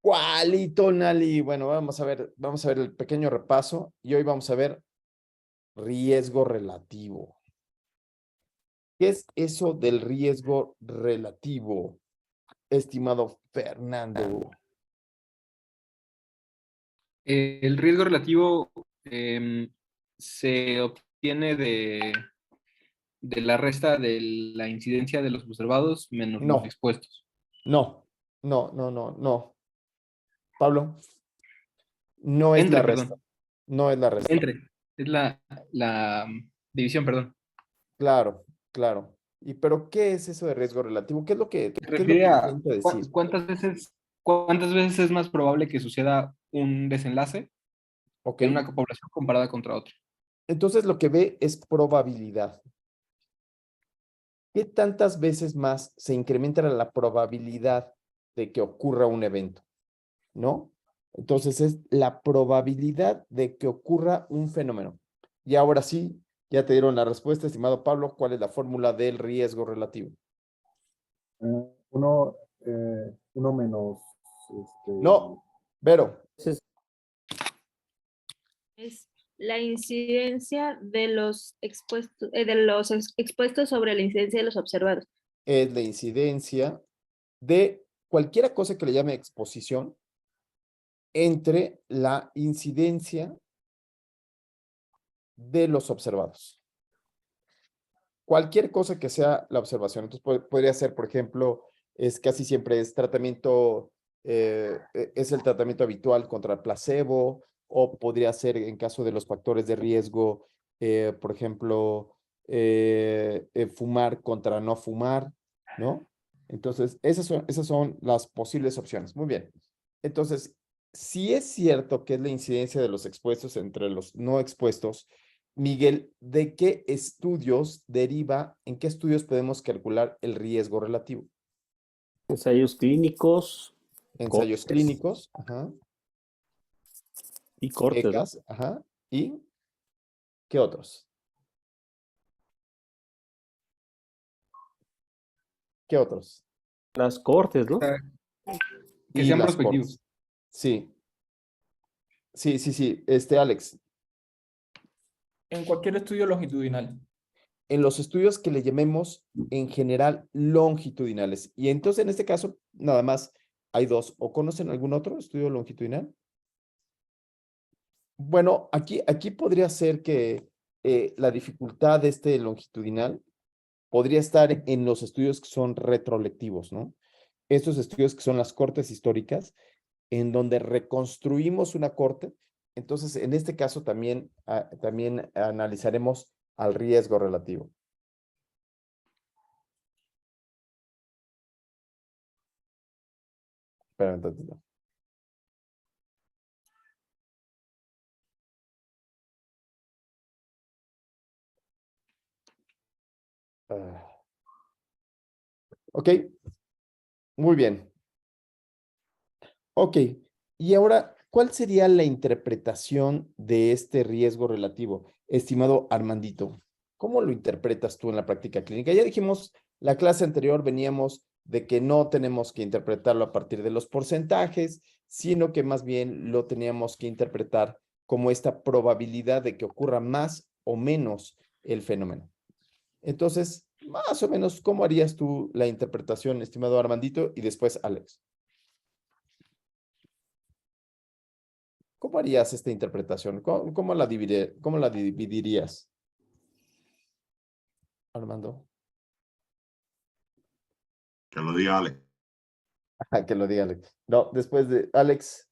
Cualito, Nali. Bueno, vamos a ver el pequeño repaso y hoy vamos a ver riesgo relativo. ¿Qué es eso del riesgo relativo, estimado Fernando? El riesgo relativo se obtiene de la resta de la incidencia de los observados menos los No, expuestos. no. Pablo, no es la Entre, resta. perdón. No es la resta. Entre. Es la división, perdón. Claro, claro. Pero ¿qué es eso de riesgo relativo? Se ¿Qué es lo refiere que a intenta decir? cuántas veces es más probable que suceda un desenlace ¿Ok? en una población comparada contra otra. Entonces lo que ve es probabilidad. ¿Qué tantas veces más se incrementa la probabilidad de que ocurra un evento? ¿No? Entonces es la probabilidad de que ocurra un fenómeno. Y ahora sí, ya te dieron la respuesta, estimado Pablo, ¿cuál es la fórmula del riesgo relativo? Uno menos, No, Vero, Es la incidencia de los expuestos sobre la incidencia de los observados. es la incidencia de cualquiera cosa que le llame exposición entre la incidencia de los observados. Cualquier cosa que sea la observación. Entonces podría ser, por ejemplo, casi siempre es tratamiento, es el tratamiento habitual contra el placebo, o podría ser en caso de los factores de riesgo, por ejemplo, fumar contra no fumar, ¿no? Entonces, esas son las posibles opciones. Muy bien. Entonces, si es cierto que es la incidencia de los expuestos entre los no expuestos, Miguel, ¿de qué estudios deriva, en qué estudios podemos calcular el riesgo relativo? Ensayos clínicos, Ensayos cortes clínicos, ajá, y cortes, ¿no? ECAS, ajá, ¿y qué otros? ¿Qué otros? Las cortes, ¿no? Que Y sean las prospectivos. cortes. Sí, sí. Alex, En cualquier estudio longitudinal. en los estudios que le llamemos en general longitudinales. Y entonces en este caso, nada más hay dos. ¿O conocen algún otro estudio longitudinal? Bueno, aquí podría ser que la dificultad de este longitudinal podría estar en los estudios que son retrolectivos, ¿no? Estos estudios que son las cortes históricas, en donde reconstruimos una corte. Entonces, en este caso también analizaremos al riesgo relativo. Espera un tantito. Ok, muy bien. Ok, y ahora, ¿cuál sería la interpretación de este riesgo relativo, estimado Armandito? ¿Cómo lo interpretas tú en la práctica clínica? Ya dijimos, la clase anterior veníamos de que no tenemos que interpretarlo a partir de los porcentajes, sino que más bien lo teníamos que interpretar como esta probabilidad de que ocurra más o menos el fenómeno. Entonces, más o menos, ¿cómo harías tú la interpretación, estimado Armandito? Y después, Alex. ¿Cómo harías esta interpretación? ¿Cómo la dividirías, Armando? que lo diga Alex. Que lo diga Alex. No, después de Alex.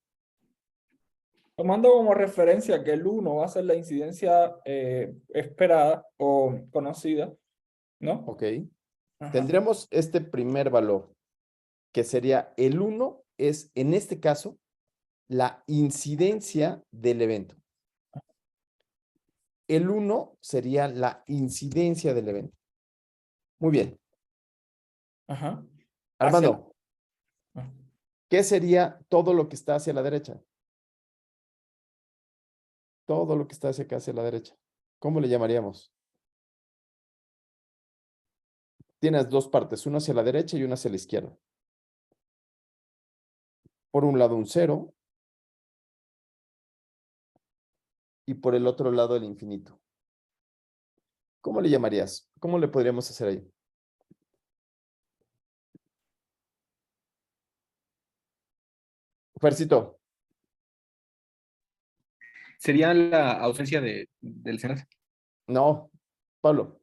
Tomando como referencia que el 1 va a ser la incidencia esperada o conocida, ¿no? Ok. Ajá. Tendremos este primer valor, que sería el 1, es en este caso la incidencia del evento. El 1 sería la incidencia del evento. Muy bien. Ajá. Armando, Ah. ¿qué sería todo lo que está hacia la derecha? Todo lo que está hacia acá, hacia la derecha. ¿Cómo le llamaríamos? Tienes dos partes, una hacia la derecha y una hacia la izquierda. por un lado un 0 y por el otro lado el infinito. ¿Cómo le llamarías? ¿Cómo le podríamos hacer ahí? Fercito. Sería la ausencia del desenlace. No, Pablo.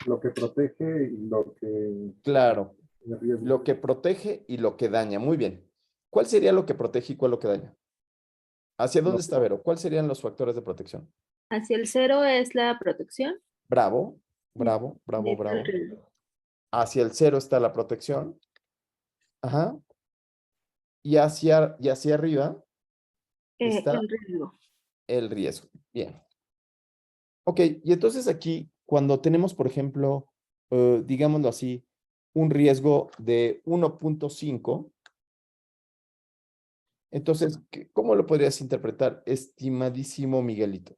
Lo que protege y lo que Claro. el riesgo. Lo que protege y lo que daña. Muy bien. ¿Cuál sería lo que protege y cuál lo que daña? ¿Hacia dónde está Vero? ¿Cuáles serían los factores de protección? Hacia el 0 es la protección. Bravo, bravo, bravo, Y bravo. el riesgo. Hacia el 0 está la protección. Ajá. Y hacia arriba está El riesgo. el riesgo. Bien. Ok, y entonces aquí, cuando tenemos, por ejemplo, digámoslo así, un riesgo de 1.5, entonces, ¿cómo lo podrías interpretar, estimadísimo Miguelito?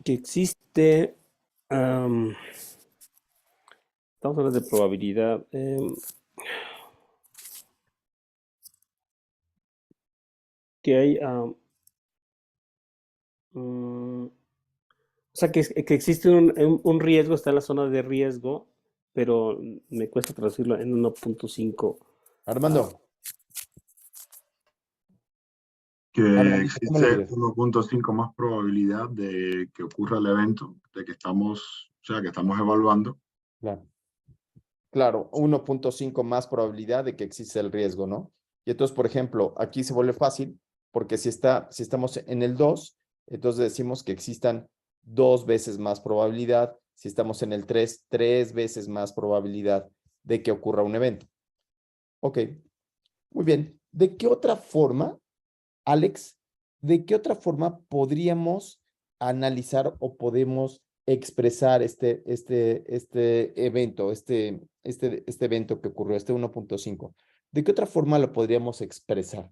Que existe, estamos hablando de probabilidad. Que hay, o sea, que existe un riesgo, está en la zona de riesgo, pero me cuesta traducirlo en 1.5. Armando. Que Armandito, ¿cómo lo existe dirías? 1.5 más probabilidad de que ocurra el evento, de que estamos, o sea, que estamos evaluando. Claro. Claro, 1.5 más probabilidad de que existe el riesgo, ¿no? Y entonces, por ejemplo, aquí se vuelve fácil, porque si estamos en el 2, entonces decimos que existan 2 veces más probabilidad. Si estamos en el 3, 3 veces más probabilidad de que ocurra un evento. Ok, muy bien. ¿De qué otra forma, Alex, de qué otra forma podríamos analizar o podemos expresar este evento, este evento que ocurrió, este 1.5? ¿De qué otra forma lo podríamos expresar?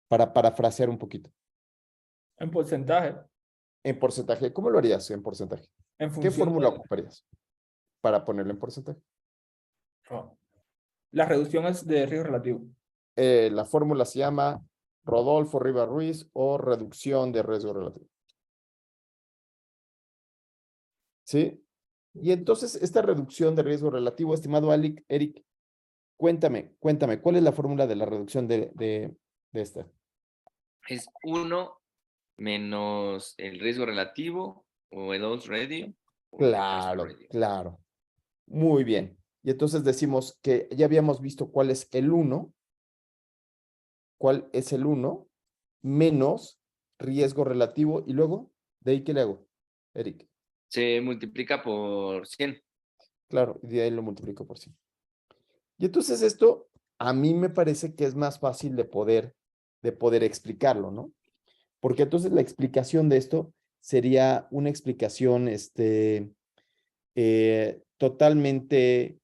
Para parafrasear un poquito. En porcentaje, En porcentaje, ¿cómo lo harías en porcentaje? en ¿Qué función fórmula de... ocuparías para ponerlo en porcentaje? La reducción es de riesgo relativo. La fórmula se llama Rodolfo Rivas Ruiz o reducción de riesgo relativo. ¿Sí? Y entonces, esta reducción de riesgo relativo, estimado Eric, cuéntame, ¿cuál es la fórmula de la reducción de esta? Es 1 menos el riesgo relativo o el odds ratio. O el hazard Claro, ratio. claro. Muy bien. Y entonces decimos que ya habíamos visto cuál es el 1, menos riesgo relativo, y luego, ¿de ahí qué le hago, Eric? Se multiplica por 100. Claro, y de ahí lo multiplico por 100. Y entonces esto a mí me parece que es más fácil de poder explicarlo, ¿no? Porque entonces la explicación de esto sería una explicación totalmente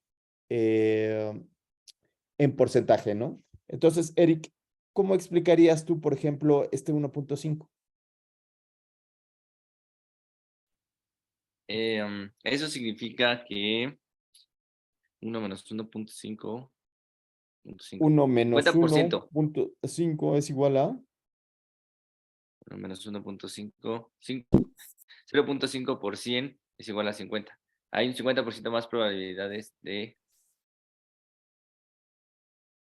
en porcentaje, ¿no? Entonces, Eric, ¿cómo explicarías tú, por ejemplo, este 1.5? Eso significa que 1 menos 1.5. 1 menos 50%. 1.5 es igual a 1 menos 1.5. 0.5 por 100 es igual a 50. Hay un 50% más probabilidades de...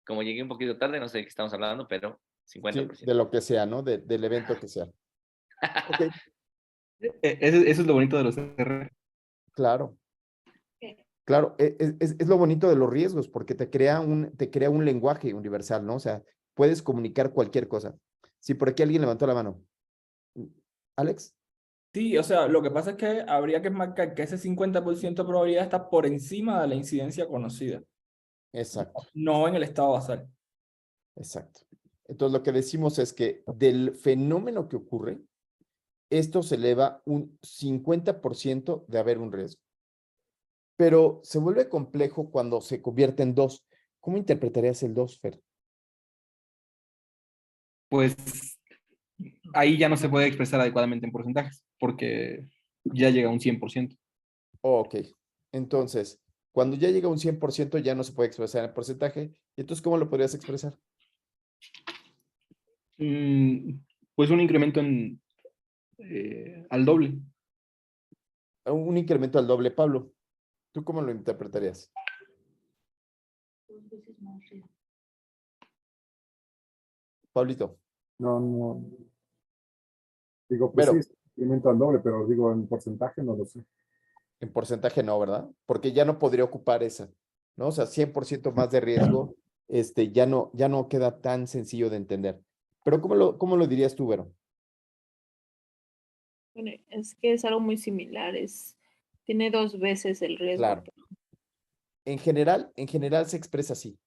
Como llegué un poquito tarde, no sé de qué estamos hablando, pero 50%. sí, de lo que sea, ¿no? Del evento que sea. Ok, Eso es lo bonito de los RR. claro. Claro, es lo bonito de los riesgos, porque te crea un lenguaje universal, ¿no? O sea, puedes comunicar cualquier cosa. Si por aquí alguien levantó la mano. ¿Alex? Sí, o sea, lo que pasa es que habría que marcar que ese 50% de probabilidad está por encima de la incidencia conocida, Exacto, no en el estado basal. exacto. Entonces, lo que decimos es que del fenómeno que ocurre, esto se eleva un 50% de haber un riesgo. Pero se vuelve complejo cuando se convierte en 2. ¿Cómo interpretarías el 2, Fer? Pues ahí ya no se puede expresar adecuadamente en porcentajes, porque ya llega a un 100%. Ok, entonces, Cuando ya llega a un 100% ya no se puede expresar en porcentaje. ¿Y entonces cómo lo podrías expresar? Pues un incremento al doble. Un incremento al doble, Pablo. ¿Tú cómo lo interpretarías? Pablito. No. Digo, pues sí, Pero es incremento al doble, pero digo, en porcentaje no lo sé. en porcentaje no, ¿verdad? Porque ya no podría ocupar esa, ¿no? O sea, 100% más de riesgo, ya no queda tan sencillo de entender. Pero ¿cómo lo dirías tú, Vero? Bueno, es que es algo muy similar, tiene 2 veces el riesgo. Claro. En general se expresa así.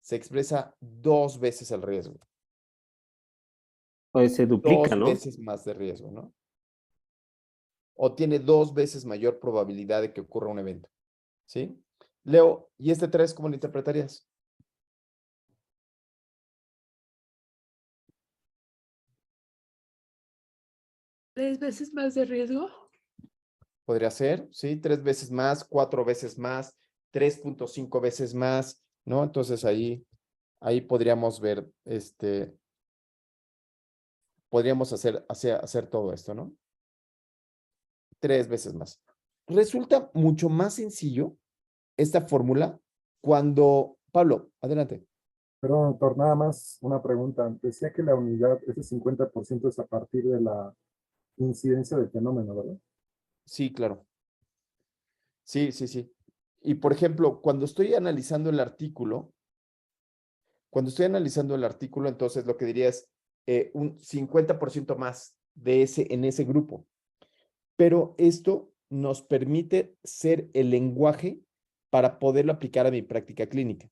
Se expresa 2 veces el riesgo. Pues se duplica, 2 ¿no? veces más de riesgo, ¿no? O tiene 2 veces mayor probabilidad de que ocurra un evento, ¿sí? Leo, ¿y este 3 cómo lo interpretarías? ¿3 veces más de riesgo? Podría ser, ¿sí? 3 veces más, 4 veces más, 3.5 veces más, ¿no? Entonces ahí podríamos ver, podríamos hacer todo esto, ¿no? 3 veces más. Resulta mucho más sencillo esta fórmula cuando, Pablo, adelante. Pero, doctor, nada más una pregunta. Decía que la unidad, ese 50% es a partir de la incidencia del fenómeno, ¿verdad? Sí, claro. Sí. Y por ejemplo, cuando estoy analizando el artículo, entonces lo que diría es un 50% más en ese grupo. Pero esto nos permite ser el lenguaje para poderlo aplicar a mi práctica clínica.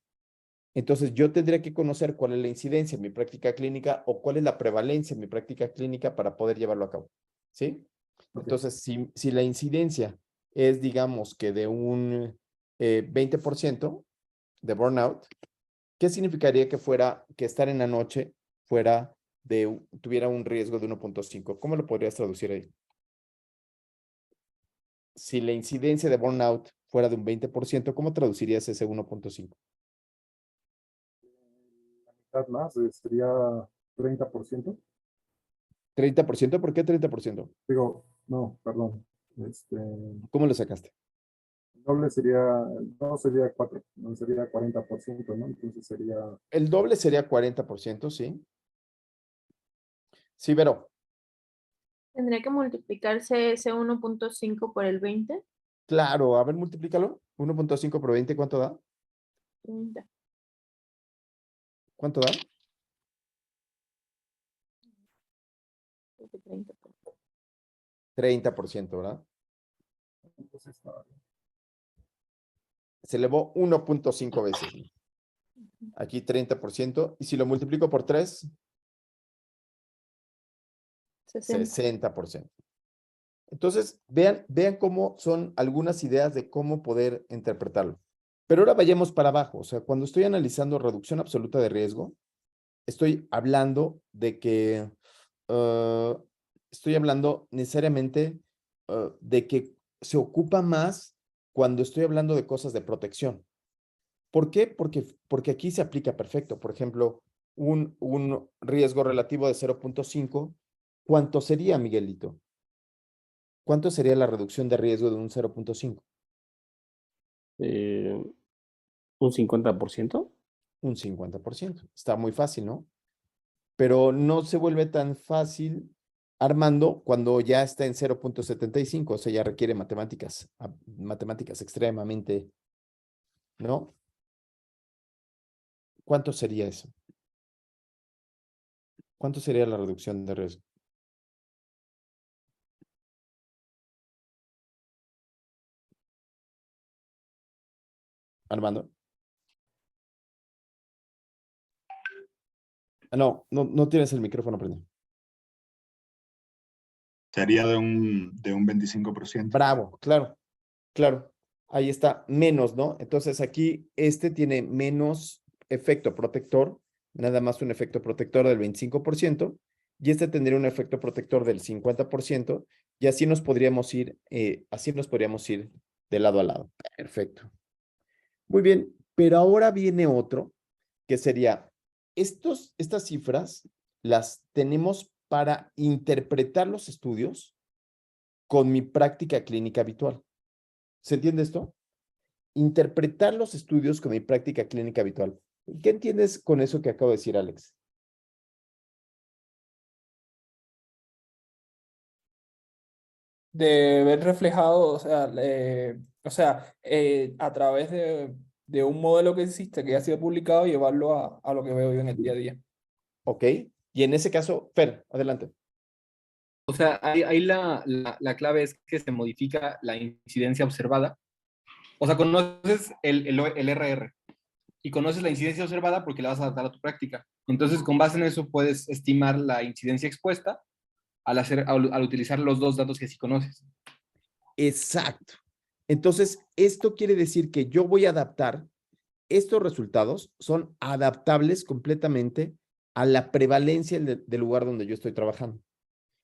Entonces, yo tendría que conocer cuál es la incidencia en mi práctica clínica o cuál es la prevalencia en mi práctica clínica para poder llevarlo a cabo. ¿Sí? Entonces, si la incidencia es, digamos, que de un 20% de burnout, ¿qué significaría que estar en la noche tuviera un riesgo de 1.5? ¿Cómo lo podrías traducir ahí? Si la incidencia de burnout fuera de un 20%, ¿cómo traducirías ese 1.5? La mitad más, sería 30%. ¿30%? ¿Por qué 30%? Digo, no, perdón. ¿Cómo lo sacaste? Doble sería, no sería 4, no sería 40%, ¿no? Entonces sería, El doble sería 40%, ¿sí? Sí, Vero. Tendría que multiplicarse ese 1.5 por el 20. Claro, a ver, multiplícalo. 1.5 por 20, ¿cuánto da? 30. ¿Cuánto da? Creo que 30. 30%, ¿verdad? entonces está bien. Se elevó 1.5 veces. Aquí 30%. Y si lo multiplico por 3, 60. 60%. Entonces, vean cómo son algunas ideas de cómo poder interpretarlo. Pero ahora vayamos para abajo. O sea, cuando estoy analizando reducción absoluta de riesgo, estoy hablando de que, estoy hablando necesariamente de que se ocupa más cuando estoy hablando de cosas de protección. ¿Por qué? Porque aquí se aplica perfecto. Por ejemplo, un riesgo relativo de 0.5, ¿cuánto sería, Miguelito? ¿Cuánto sería la reducción de riesgo de un 0.5? ¿Un 50%? Un 50%. Está muy fácil, ¿no? Pero no se vuelve tan fácil, Armando, cuando ya está en 0.75, o sea, ya requiere matemáticas extremadamente, ¿no? ¿Cuánto sería eso? ¿Cuánto sería la reducción de riesgo? Armando. No tienes el micrófono prendido. Sería de un 25%. Bravo, claro. Ahí está, menos, ¿no? Entonces aquí tiene menos efecto protector, nada más un efecto protector del 25%, y tendría un efecto protector del 50%, y así nos podríamos ir de lado a lado. Perfecto. Muy bien, pero ahora viene otro que sería, estas cifras las tenemos para interpretar los estudios con mi práctica clínica habitual. ¿Se entiende esto? Interpretar los estudios con mi práctica clínica habitual. ¿Qué entiendes con eso que acabo de decir, Alex? De ver reflejado, a través de un modelo que existe, que ya ha sido publicado, llevarlo a lo que veo yo en el día a día. ¿Ok? Y en ese caso, Fer, adelante. O sea, ahí la clave es que se modifica la incidencia observada. O sea, conoces el RR y conoces la incidencia observada porque la vas a adaptar a tu práctica. Entonces, con base en eso, puedes estimar la incidencia expuesta al utilizar los dos datos que sí conoces. Exacto. Entonces, esto quiere decir que yo voy a adaptar, estos resultados son adaptables completamente a la prevalencia del lugar donde yo estoy trabajando.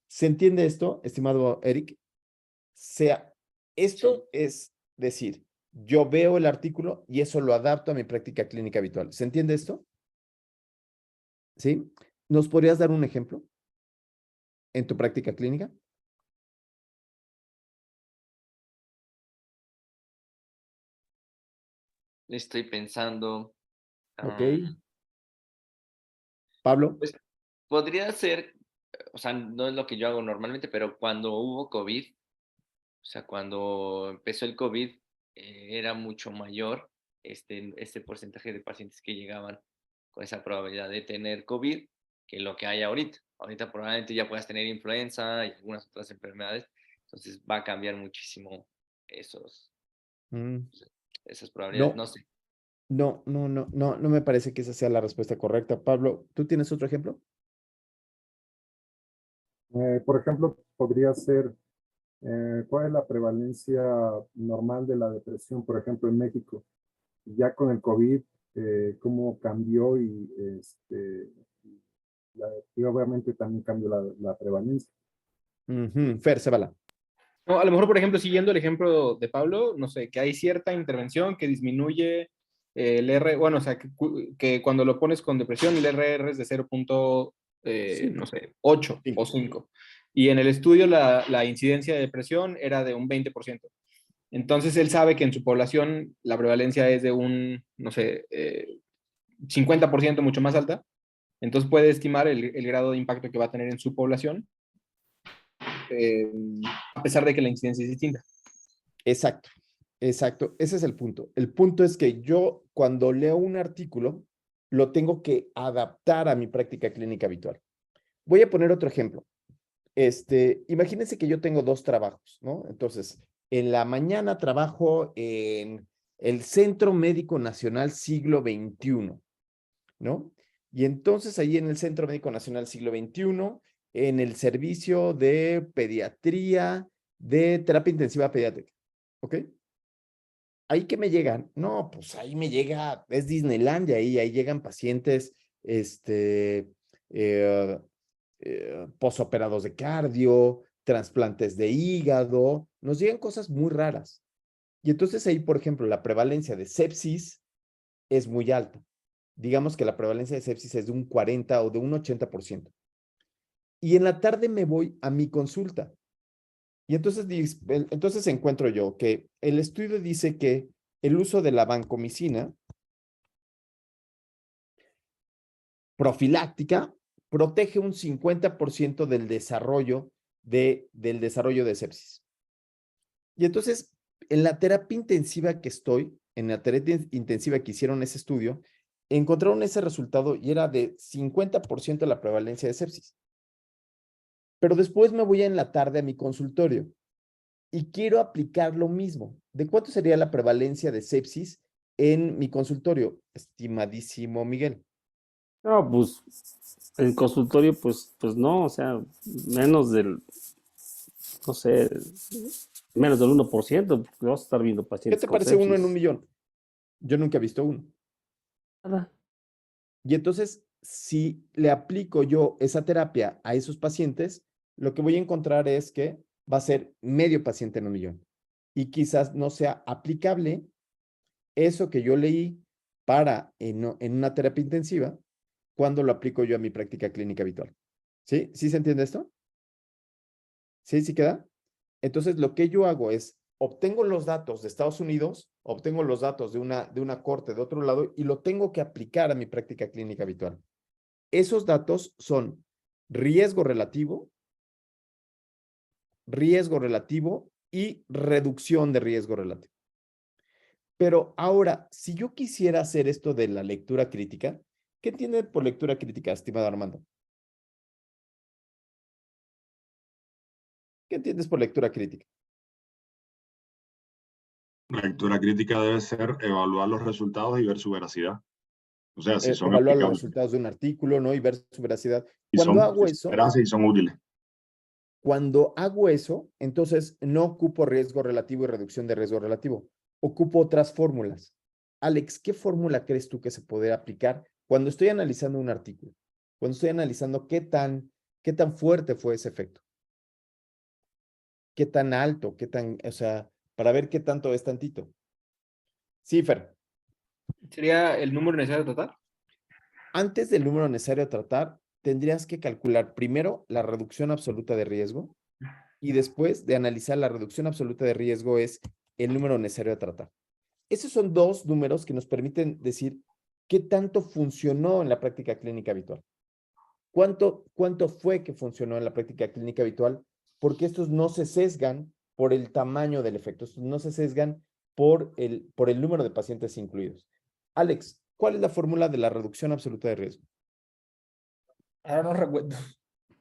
¿Se entiende esto, estimado Eric? Esto es decir, yo veo el artículo y eso lo adapto a mi práctica clínica habitual. ¿Se entiende esto? ¿Sí? ¿Nos podrías dar un ejemplo en tu práctica clínica? Estoy pensando. Ok. Pablo. Pues podría ser, o sea, no es lo que yo hago normalmente, pero cuando hubo COVID, o sea, cuando empezó el COVID, era mucho mayor este porcentaje de pacientes que llegaban con esa probabilidad de tener COVID que lo que hay ahorita. Ahorita probablemente ya puedas tener influenza y algunas otras enfermedades, entonces va a cambiar muchísimo esas probabilidades, No, no sé. no me parece que esa sea la respuesta correcta. Pablo, ¿tú tienes otro ejemplo? Por ejemplo, podría ser, ¿cuál es la prevalencia normal de la depresión, por ejemplo, en México? Ya con el COVID, ¿cómo cambió? Y obviamente también cambió la prevalencia. Fer, Cebala. No, a lo mejor, por ejemplo, siguiendo el ejemplo de Pablo, no sé, que hay cierta intervención que disminuye el R, bueno, o sea, que cuando lo pones con depresión, el RR es de 0. No sé, 8 o 5. Y en el estudio la incidencia de depresión era de un 20%. Entonces él sabe que en su población la prevalencia es de un, no sé, 50% mucho más alta. Entonces puede estimar el grado de impacto que va a tener en su población, a pesar de que la incidencia es distinta. Exacto, exacto. Ese es el punto. El punto es que yo cuando leo un artículo, lo tengo que adaptar a mi práctica clínica habitual. Voy a poner otro ejemplo. Imagínense que yo tengo 2 trabajos, ¿no? Entonces, en la mañana trabajo en el Centro Médico Nacional Siglo XXI, ¿no? Y entonces ahí en el Centro Médico Nacional Siglo XXI, en el servicio de pediatría, de terapia intensiva pediátrica, ¿ok? ¿Ahí qué me llegan? No, pues ahí me llega, es Disneylandia, ahí llegan pacientes, eh, posoperados de cardio, trasplantes de hígado, nos llegan cosas muy raras. Y entonces ahí, por ejemplo, la prevalencia de sepsis es muy alta. Digamos que la prevalencia de sepsis es de un 40 o de un 80%. Y en la tarde me voy a mi consulta. Y entonces encuentro yo que el estudio dice que el uso de la vancomicina profiláctica protege un 50% del desarrollo de sepsis. Y entonces, en la terapia intensiva que estoy, en la terapia intensiva que hicieron ese estudio, encontraron ese resultado y era de 50% la prevalencia de sepsis. Pero después me voy en la tarde a mi consultorio y quiero aplicar lo mismo. ¿De cuánto sería la prevalencia de sepsis en mi consultorio, estimadísimo Miguel? No, pues en consultorio, pues no, o sea, menos del, no sé, menos del 1%, porque vas a estar viendo ¿Qué pacientes te con parece 1 en 1 sepsis. millón? Yo nunca he visto uno. Nada. Y entonces, si le aplico yo esa terapia a esos pacientes, lo que voy a encontrar es que va a ser medio paciente en 1 millón. Y quizás no sea aplicable eso que yo leí en una terapia intensiva, cuando lo aplico yo a mi práctica clínica habitual. ¿Sí? ¿Sí se entiende esto? ¿Sí? ¿Sí queda? Entonces, lo que yo hago es, obtengo los datos de Estados Unidos, obtengo los datos de una corte de otro lado y lo tengo que aplicar a mi práctica clínica habitual. Esos datos son riesgo relativo y reducción de riesgo relativo. Pero ahora, si yo quisiera hacer esto de la lectura crítica, ¿qué entiende por lectura crítica, estimado Armando? ¿Qué entiendes por lectura crítica? La lectura crítica debe ser evaluar los resultados y ver su veracidad. O sea, si son Evaluar los aplicables, resultados de un artículo, ¿no? Y ver su veracidad. si Cuando son, hago si son eso, veraces y son útiles. entonces no ocupo riesgo relativo y reducción de riesgo relativo. Ocupo otras fórmulas. Alex, ¿qué fórmula crees tú que se puede aplicar cuando estoy analizando un artículo? Cuando estoy analizando qué tan fuerte fue ese efecto. ¿Qué tan alto? O sea, para ver qué tanto es tantito. Sí, Fer. ¿Sería el número necesario de tratar? Antes del número necesario a tratar, tendrías que calcular primero la reducción absoluta de riesgo y después de analizar la reducción absoluta de riesgo es el número necesario a tratar. Esos son dos números que nos permiten decir qué tanto funcionó en la práctica clínica habitual. ¿Cuánto fue que funcionó en la práctica clínica habitual? Porque estos no se sesgan por el tamaño del efecto, estos no se sesgan por el número de pacientes incluidos. Alex, ¿cuál es la fórmula de la reducción absoluta de riesgo? Ahora no recuerdo.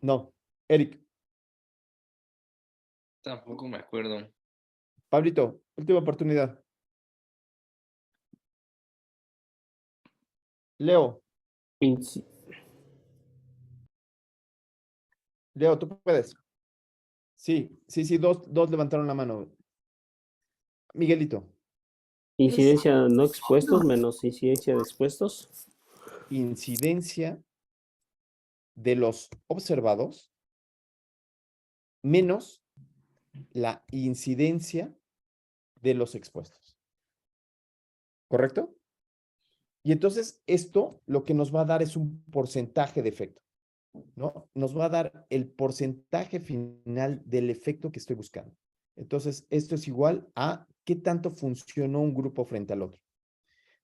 No. Eric, Tampoco me acuerdo. Pablito, última oportunidad. Leo, Inci- Leo, tú puedes. Sí, dos levantaron la mano. Miguelito, Incidencia no expuestos menos incidencia de expuestos. incidencia de los observados menos la incidencia de los expuestos. ¿Correcto? Y entonces esto lo que nos va a dar es un porcentaje de efecto, ¿no? Nos va a dar el porcentaje final del efecto que estoy buscando. Entonces, esto es igual a qué tanto funcionó un grupo frente al otro.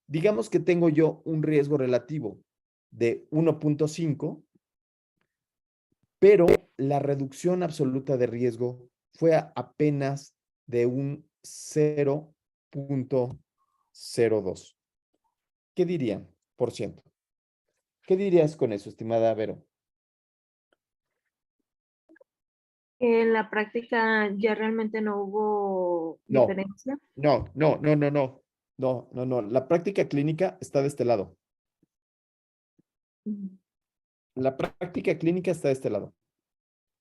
Digamos que tengo yo un riesgo relativo de 1.5, pero la reducción absoluta de riesgo fue apenas de un 0.02. ¿Qué dirían por ciento? ¿Qué dirías con eso, estimada Vero? En la práctica ya realmente no hubo No, diferencia. no. La práctica clínica está de este lado. Ujú, La práctica clínica está de este lado.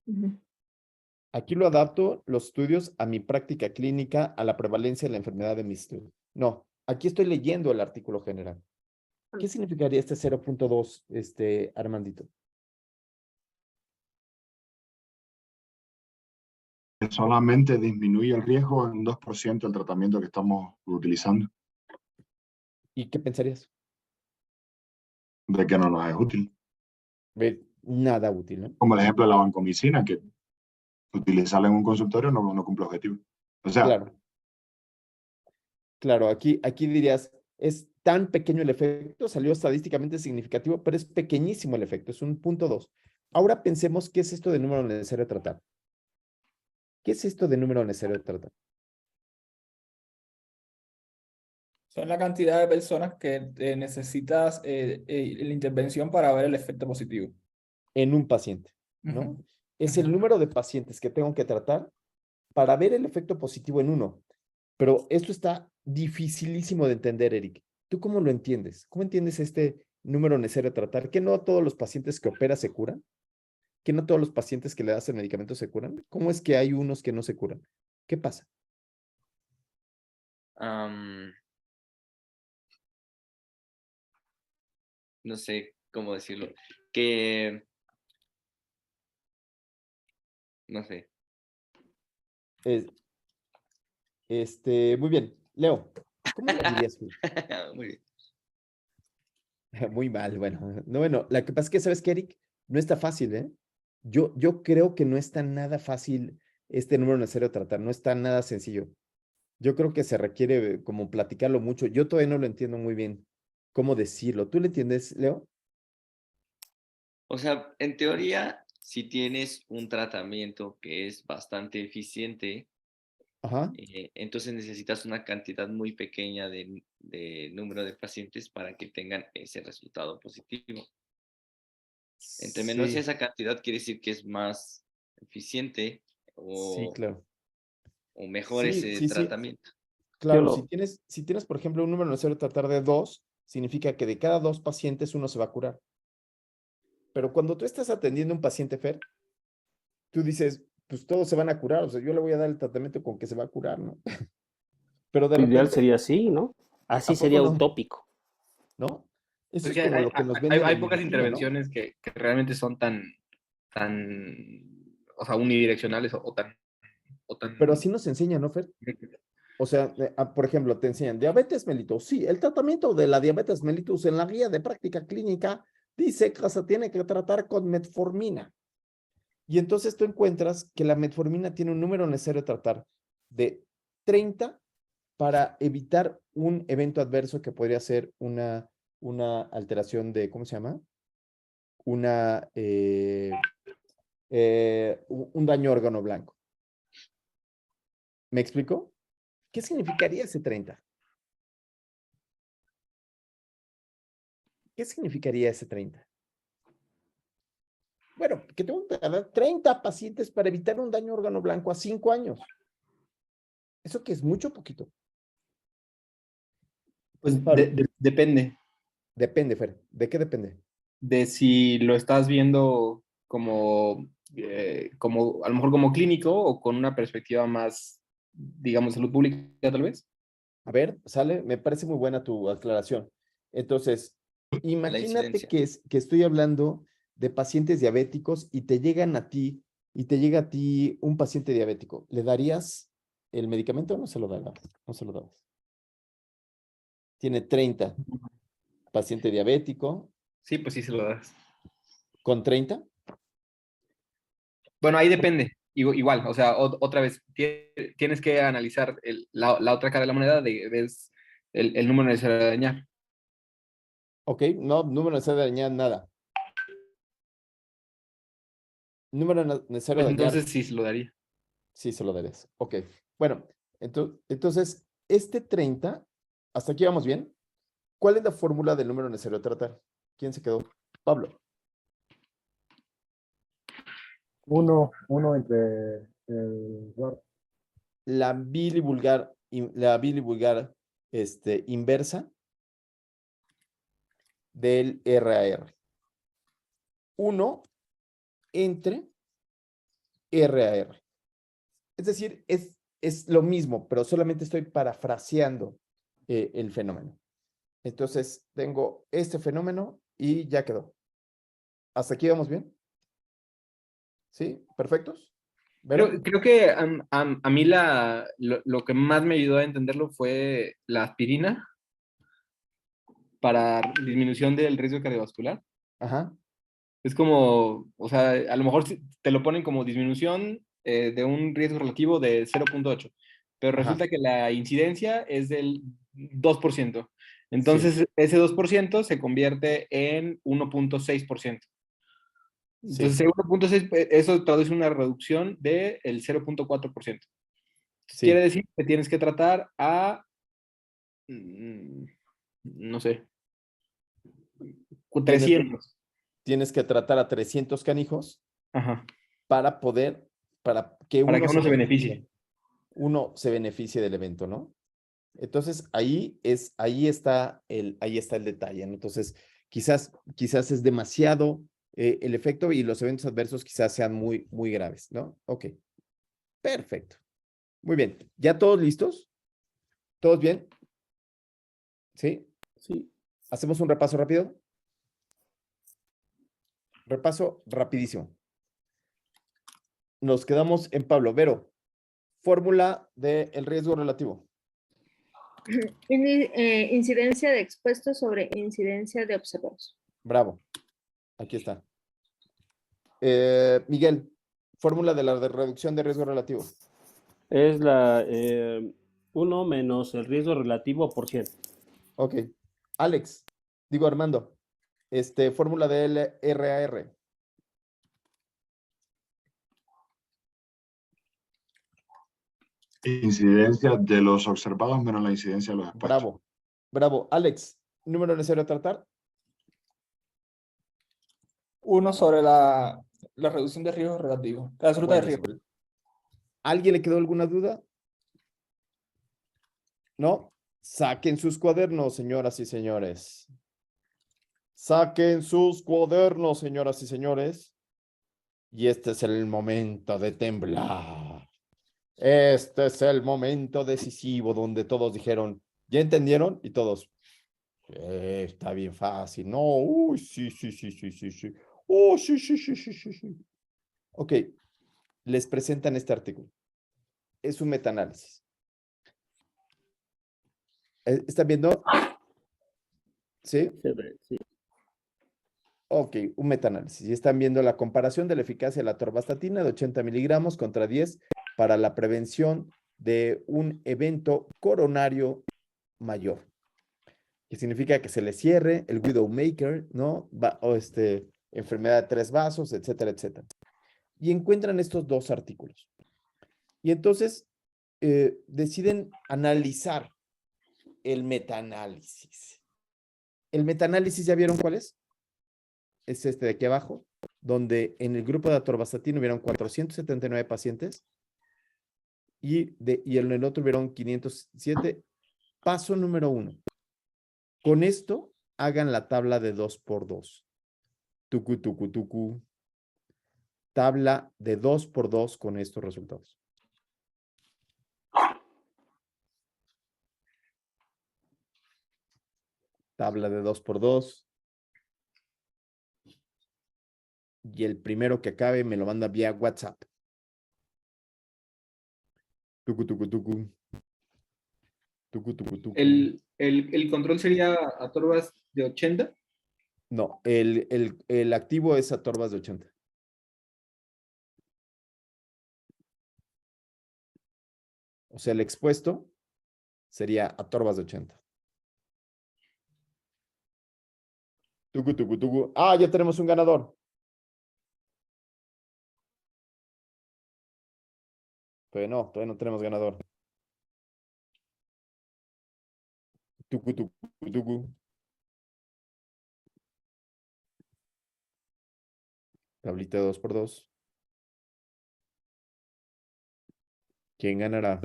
ujú. Aquí lo adapto los estudios a mi práctica clínica, a la prevalencia de la enfermedad de mi estudio. No, aquí estoy leyendo el artículo general. ¿Qué significaría este 0.2, Armandito? Que solamente disminuye el riesgo en 2% el tratamiento que estamos utilizando, ¿Y qué pensarías? de que no nos es útil. Nada útil, ¿no? Como el ejemplo de la vancomicina, que utilizarla en un consultorio no cumple objetivo. O sea, Claro, aquí dirías, es tan pequeño el efecto, salió estadísticamente significativo, pero es pequeñísimo el efecto, es un 0.2. Ahora pensemos, ¿qué es esto de número necesario a tratar? ¿Qué es esto de número necesario a tratar? Son la cantidad de personas que necesitas la intervención para ver el efecto positivo. En un paciente, ¿no? Ujú. Es el número de pacientes que tengo que tratar para ver el efecto positivo en uno. Pero esto está dificilísimo de entender, Eric. ¿Tú cómo lo entiendes? ¿Cómo entiendes este número necesario a tratar? ¿Que no todos los pacientes que opera se curan? ¿Que no todos los pacientes que le das el medicamento se curan? ¿Cómo es que hay unos que no se curan? ¿Qué pasa? No sé cómo decirlo. Que, no sé. Muy bien. Leo, ¿Cómo le dirías tú? Muy bien. Muy mal, bueno. No, bueno, la que pasa es que, ¿sabes qué, Eric? No está fácil, ¿eh? Yo creo que no está nada fácil este número necesario de tratar, no está nada sencillo. Yo creo que se requiere como platicarlo mucho. Yo todavía no lo entiendo muy bien cómo decirlo. ¿Tú lo entiendes, Leo? O sea, en teoría, si tienes un tratamiento que es bastante eficiente, Ajá. entonces necesitas una cantidad muy pequeña de número de pacientes para que tengan ese resultado positivo. Entre menos sea Sí, esa cantidad, quiere decir que es más eficiente sí, claro. o mejor Sí, ese sí, sí. tratamiento. Yo Claro, lo, si tienes, por ejemplo, un número necesario de tratar de 2, significa que de cada 2 pacientes uno se va a curar. Pero cuando tú estás atendiendo a un paciente, Fer, tú dices, pues todos se van a curar, o sea, yo le voy a dar el tratamiento con que se va a curar, ¿no? Pero de lo ideal repente, sería así, ¿no? Así ¿a poco sería no? utópico. ¿No? Eso Es es que como lo que nos venden hay en pocas medicina, ¿no? intervenciones que realmente son o sea, unidireccionales o tan. Pero así nos enseñan, ¿no, Fer? O sea, por ejemplo, te enseñan diabetes mellitus. Sí, el tratamiento de la diabetes mellitus en la guía de práctica clínica dice que se tiene que tratar con metformina. Y entonces tú encuentras que la metformina tiene un número necesario de tratar de 30 para evitar un evento adverso que podría ser una alteración de, ¿cómo se llama? Una, un daño órgano blanco. ¿Me explico? ¿Qué significaría ese 30? ¿Qué significaría ese 30? Bueno, que tengo que dar 30 pacientes para evitar un daño órgano blanco a 5 años. ¿Eso qué es mucho o poquito? Pues Pablo, depende depende, Fer. ¿De qué depende? de si lo estás viendo como a lo mejor como clínico o con una perspectiva más, digamos, salud pública, tal vez. A ver, sale, me parece muy buena tu aclaración. Entonces, La imagínate incidencia. que estoy hablando de pacientes diabéticos y te llegan a ti, y te llega a ti un paciente diabético. ¿Le darías el medicamento o no se lo dabas? No se lo dabas. Tiene 30, paciente diabético, Sí, pues sí se lo das. con 30. Bueno, ahí depende. Igual, o sea, otra vez, tienes que analizar la otra cara de la moneda es el número necesario de dañar. Ok, no, número necesario de dañar nada. Número necesario Pues de dañar, entonces sí se lo daría. sí se lo darías. Ok, bueno, entonces, este 30, ¿hasta aquí vamos bien? ¿Cuál es la fórmula del número necesario de tratar? ¿Quién se quedó? Pablo. Uno entre el La bilivulgar inversa del RAR. 1 entre RAR. Es decir, es lo mismo, pero solamente estoy parafraseando el fenómeno. Entonces, tengo este fenómeno y ya quedó. ¿Hasta aquí vamos bien? ¿Sí? ¿Perfectos? ¿Vero? Creo que a mí lo que más me ayudó a entenderlo fue la aspirina para disminución del riesgo cardiovascular. Ajá. Es como, o sea, a lo mejor te lo ponen como disminución de un riesgo relativo de 0.8, pero Ajá. resulta que la incidencia es del 2%. Sí. Entonces, ese 2% se convierte en 1.6%. Entonces, Sí. ese 1.6, eso traduce una reducción del 0.4%. Quiere Sí. decir que tienes que tratar a, mm, no sé, Tienes que, 300. tienes que tratar a 300 canijos Ajá. para poder, para que Para que uno se uno se beneficie. beneficie. Uno se beneficie del evento, ¿no? Entonces, ahí está el detalle, ¿no? Entonces, quizás es demasiado el efecto y los eventos adversos quizás sean muy, muy graves, ¿no? Ok, perfecto. Muy bien. ¿Ya todos listos? ¿Todos bien? ¿Sí? Sí. ¿Hacemos un repaso rápido? Repaso rapidísimo. Nos quedamos en Pablo. Vero, fórmula del riesgo relativo. Incidencia de expuestos sobre incidencia de observados. Bravo. Aquí está. Miguel, fórmula de la reducción de riesgo relativo. Es la 1 menos el riesgo relativo por 100. Ok. Alex, digo Armando, fórmula de LRAR. Incidencia de los observados menos la incidencia de los expuestos. Bravo. Bravo. Alex, número necesario a tratar. 1 sobre la reducción de riesgo relativo. La absoluta de riesgo. Buenísimo. ¿Alguien le quedó alguna duda? ¿No? Saquen sus cuadernos, señoras y señores. Saquen sus cuadernos, señoras y señores. Y este es el momento de temblar. Este es el momento decisivo donde todos dijeron, ¿ya entendieron? Y todos, está bien fácil. No, uy, sí, sí, sí, sí, sí, sí. Oh, sí, sí, sí, sí, sí, sí. Ok, les presentan este artículo. Es un metaanálisis. ¿Están viendo? ¿Sí? Sí. Ok, un metaanálisis. Y están viendo la comparación de la eficacia de la atorvastatina de 80 miligramos contra 10 para la prevención de un evento coronario mayor. Que significa que se le cierre el Widowmaker, ¿no? O enfermedad de 3 vasos, etcétera, etcétera. Y encuentran estos dos artículos. Y entonces deciden analizar el metaanálisis. ¿El metaanálisis ya vieron cuál es? Es este de aquí abajo, donde en el grupo de atorvastatina hubieron 479 pacientes y en el otro hubieron 507. Paso número 1. Con esto, hagan la tabla de 2x2. Tucu, tucu, tucu. Tabla de 2x2 con estos resultados. Tabla de 2x2. Y el primero que acabe me lo manda vía WhatsApp. Tucu, tucu, tucu. Tucu, tucu, tucu. El control sería atorbas de 80. No, el activo es atorbas de 80. O sea, el expuesto sería atorbas de 80. Tucu, tucu, tucu. Ah, ya tenemos un ganador. Todavía no tenemos ganador. Tucu, tucu, tucu. Tablita de 2x2. ¿Quién ganará?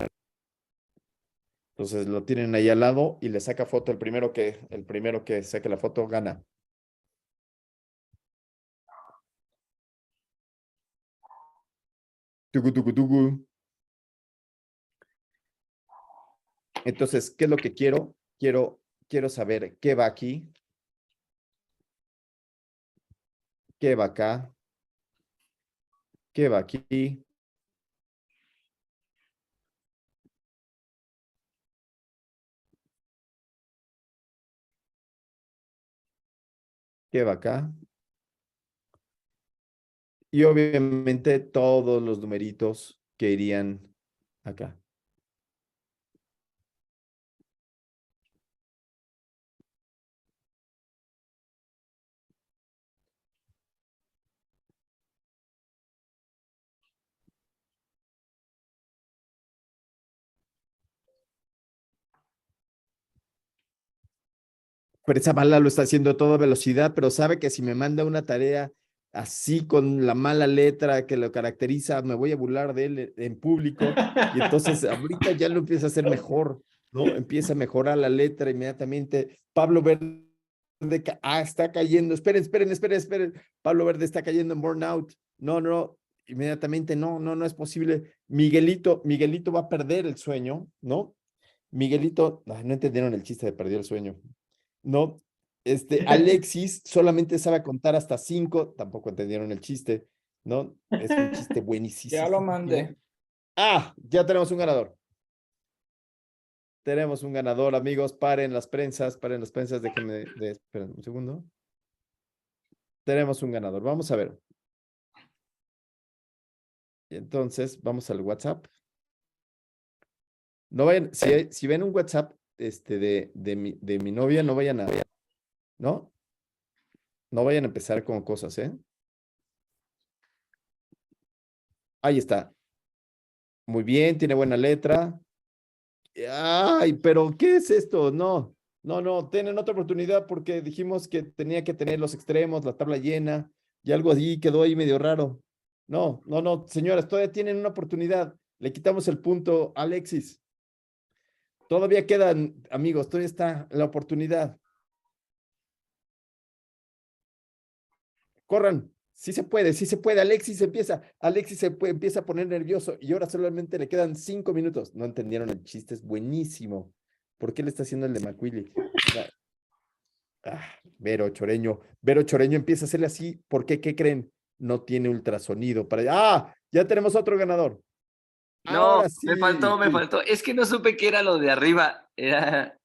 Entonces lo tienen ahí al lado y le saca foto. El primero que saque la foto gana. Tucu, tucu, tucu. Entonces, ¿qué es lo que quiero? Quiero saber qué va aquí. ¿Qué va acá? ¿Qué va aquí? ¿Qué va acá? Y obviamente todos los numeritos que irían acá. Pero esa bala lo está haciendo a toda velocidad, pero sabe que si me manda una tarea así con la mala letra que lo caracteriza, me voy a burlar de él en público. Y entonces ahorita ya lo empieza a hacer mejor, ¿no? Empieza a mejorar la letra inmediatamente. Pablo Verde está cayendo. Esperen. Pablo Verde está cayendo en burnout. No, inmediatamente no es posible. Miguelito va a perder el sueño, ¿no? Miguelito, no entendieron el chiste de perder el sueño. No, Alexis solamente sabe contar hasta 5, tampoco entendieron el chiste, ¿no? Es un chiste buenísimo. Ya lo mandé. Ah, ya tenemos un ganador. Tenemos un ganador, amigos. Paren las prensas, déjenme, esperen un segundo. Tenemos un ganador. Vamos a ver. Y entonces, vamos al WhatsApp. No vayan, si ven un WhatsApp de mi novia, no vayan a, ¿no? No vayan a empezar con cosas, ¿eh? Ahí está. Muy bien, tiene buena letra. Ay, pero ¿qué es esto? No, tienen otra oportunidad porque dijimos que tenía que tener los extremos, la tabla llena, y algo allí quedó ahí medio raro. No, señoras, todavía tienen una oportunidad. Le quitamos el punto a Alexis. Todavía quedan, amigos, todavía está la oportunidad. Corran, sí se puede. Alexis empieza a poner nervioso y ahora solamente le quedan 5 minutos. No entendieron el chiste, es buenísimo. ¿Por qué le está haciendo el de Macuili? Vero Choreño empieza a hacerle así. ¿Por qué? ¿Qué creen? No tiene ultrasonido para. ¡Ah! Ya tenemos otro ganador. No, Ahora sí. me faltó. Es que no supe qué era lo de arriba. Era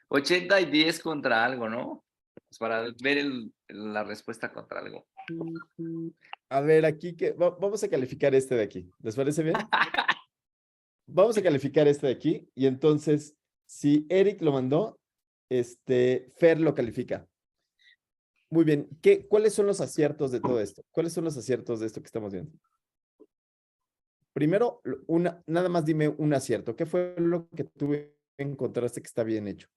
80 y 10 contra algo, ¿no? Pues para ver la respuesta contra algo. A ver, aquí vamos a calificar este de aquí. ¿Les parece bien? Vamos a calificar este de aquí y entonces, si Eric lo mandó, Fer lo califica. Muy bien. ¿Cuáles son los aciertos de todo esto? ¿Cuáles son los aciertos de esto que estamos viendo? Primero, nada más dime un acierto. ¿Qué fue lo que tú encontraste que está bien hecho?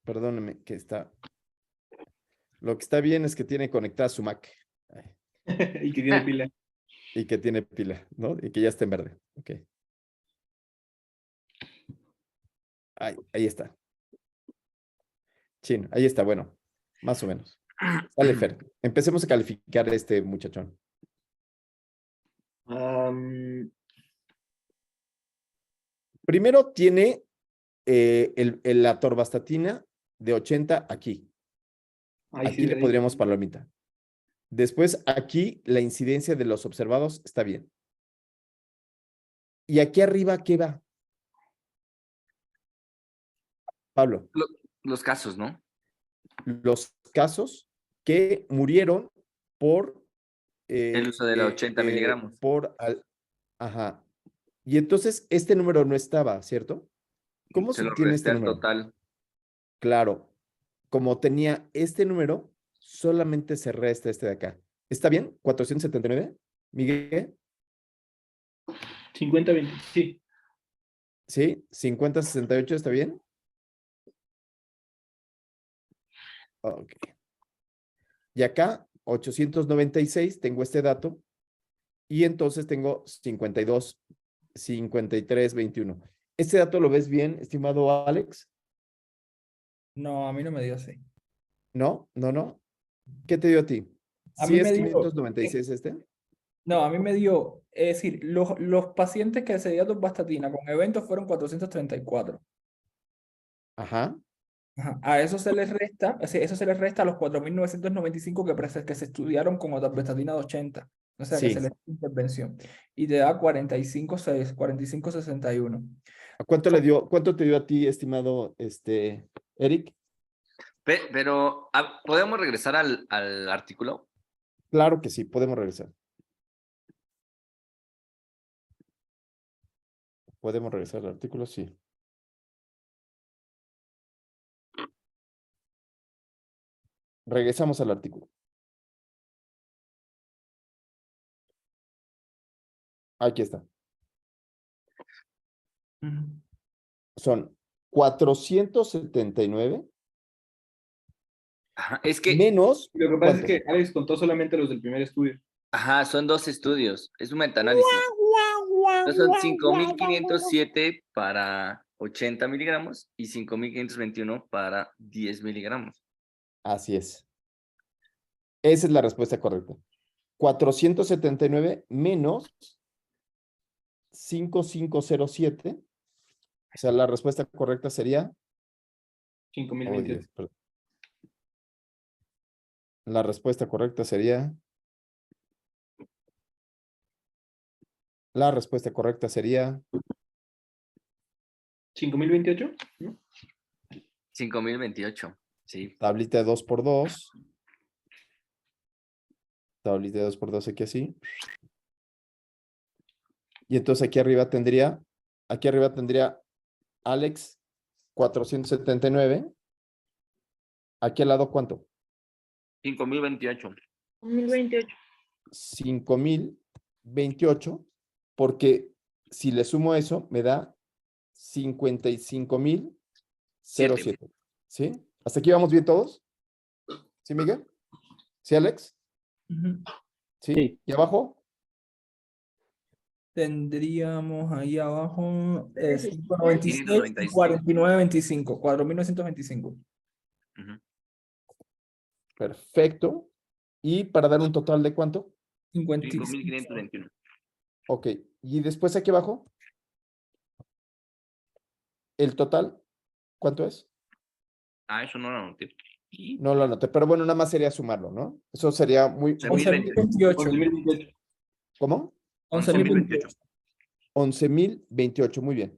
Perdóname, que está. Lo que está bien es que tiene conectada su Mac. Y que tiene pila. Y que tiene pila, ¿no? Y que ya está en verde. Ok. Ahí está. Chin, ahí está, bueno, más o menos. Sale, Fer. Empecemos a calificar a este muchachón. Primero tiene la atorvastatina de 80 aquí. Aquí le podríamos palomita. Después, aquí la incidencia de los observados está bien. ¿Y aquí arriba qué va? Pablo. Los casos, ¿no? Los casos que murieron por el uso de los 80 miligramos. Ajá. Y entonces este número no estaba, ¿cierto? ¿Cómo se obtiene este número? Total. Claro. Como tenía este número, solamente se resta este de acá. ¿Está bien? ¿479? ¿Miguel? 50-20, sí. ¿Sí? ¿50-68 está bien? Ok. Y acá, 896, tengo este dato. Y entonces tengo 52, 53, 21. ¿Este dato lo ves bien, estimado Alex? No, a mí no me dio así. No. ¿Qué te dio a ti? A ¿Sí mí es me dio, 596 este? no, a mí me dio, es decir, los pacientes que se dieron atorvastatina con eventos fueron 434. Ajá. Ajá. A eso se les resta, eso se les resta a los 4.995 que se estudiaron con atorvastatina de 80. O sea, que Sí. se les da intervención. Y te da 45.61. ¿Cuánto te dio a ti, estimado Eric? Pero, ¿podemos regresar al artículo? Claro que sí, podemos regresar. ¿Podemos regresar al artículo? Sí. Regresamos al artículo. Aquí está. Son 479 Ajá, es que menos. Lo que pasa es que Alex contó solamente los del primer estudio. Ajá, son 2 estudios. Es un metaanálisis. Son 5.507 para 80 miligramos y 5.521 para 10 miligramos. Así es. Esa es la respuesta correcta. 479 menos 5507. O sea, la respuesta correcta sería 5.028. La respuesta correcta sería. La respuesta correcta sería 5.028, ¿no? 5.028. Sí. Tablita de 2x2. Tablita de 2x2 aquí así. Y entonces aquí arriba tendría Alex 479. Aquí al lado, ¿cuánto? 5.028. 2028. 5.028, porque si le sumo eso, me da 55.007. ¿Sí? ¿Hasta aquí vamos bien todos? ¿Sí, Miguel? ¿Sí, Alex? Ujú. ¿Sí? Sí. ¿Y abajo? Tendríamos ahí abajo 596 y 595. 4925, 4.925. Ujú. Perfecto. ¿Y para dar un total de cuánto? 55. 5.521. Ok. ¿Y después aquí abajo? ¿El total? ¿Cuánto es? Eso no lo anoté. ¿Y? No lo anoté, pero bueno, nada más sería sumarlo, ¿no? Eso sería muy... 11.028. 11.028. ¿Cómo? 11.028. 11.028, muy bien.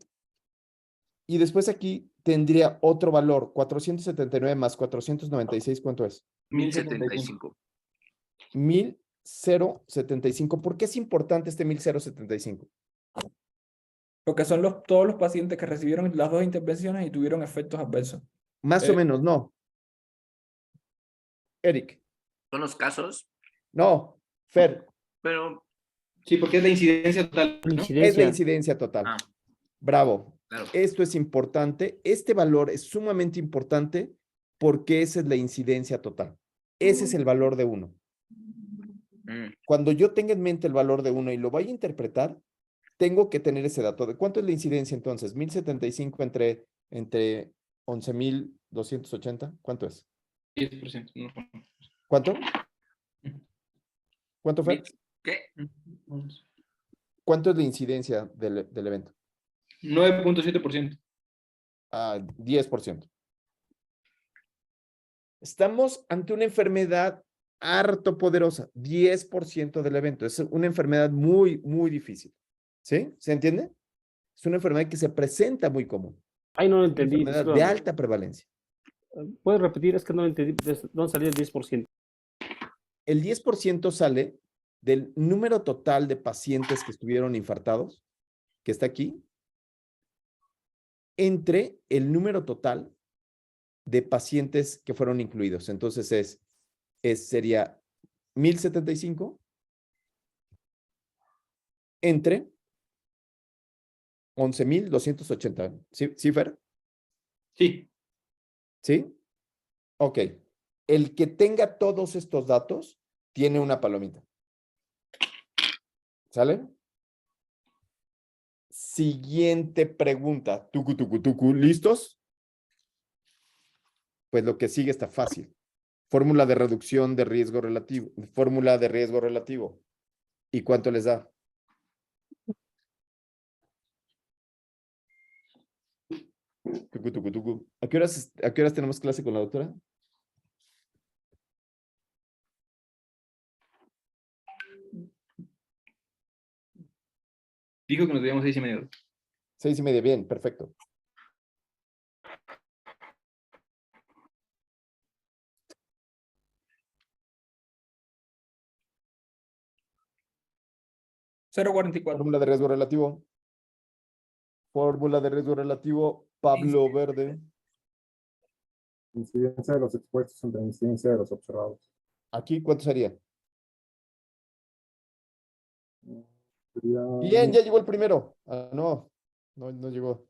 Y después aquí tendría otro valor, 479 más 496, ¿cuánto es? 1.075. 1.075. ¿Por qué es importante este 1.075? Porque son todos los pacientes que recibieron las dos intervenciones y tuvieron efectos adversos. Más o menos, no. Eric, Son los casos, no. Fer, pero Sí, porque es la incidencia total, ¿no? es la Incidencia. incidencia total. Ah, Bravo. claro. Esto es importante. Este valor es sumamente importante porque esa es la incidencia total. Ese es el valor de 1. Mm, Cuando yo tenga en mente el valor de 1 y lo vaya a interpretar, tengo que tener ese dato. ¿De cuánto es la incidencia entonces? 1.075 entre 11.280. ¿Cuánto es? 10%. No. ¿Cuánto? ¿Cuánto fue? ¿Qué? ¿Cuánto es la incidencia del evento? 9.7%. 10%. Estamos ante una enfermedad harto poderosa, 10% del evento. Es una enfermedad muy, muy difícil. ¿Sí? ¿Se entiende? Es una enfermedad que se presenta muy común. Ay, no lo Es una entendí. enfermedad de Discúlpame. alta prevalencia. ¿Puedes repetir? Es que no lo entendí. ¿Dónde salió el 10%? El 10% sale del número total de pacientes que estuvieron infartados, que está aquí, entre el número total de pacientes que fueron incluidos. Entonces sería 1.075 entre 11.280. ¿Sí, ¿Sí, Fer? Sí. ¿Sí? Ok. El que tenga todos estos datos tiene una palomita. ¿Sale? Siguiente pregunta. Tucu, tucu, tucu. ¿Listos? Pues lo que sigue está fácil. Fórmula de reducción de riesgo relativo. Fórmula de riesgo relativo. ¿Y cuánto les da? Tucu, tucu, tucu. ¿A qué horas tenemos clase con la doctora? Dijo que nos veíamos 6:30. 6:30. Bien, perfecto. Fórmula de riesgo relativo. Fórmula de riesgo relativo. Pablo Verde. Incidencia de los expuestos entre incidencia de los observados. ¿Aquí cuánto sería? Sería Bien, ya llegó el primero. No llegó.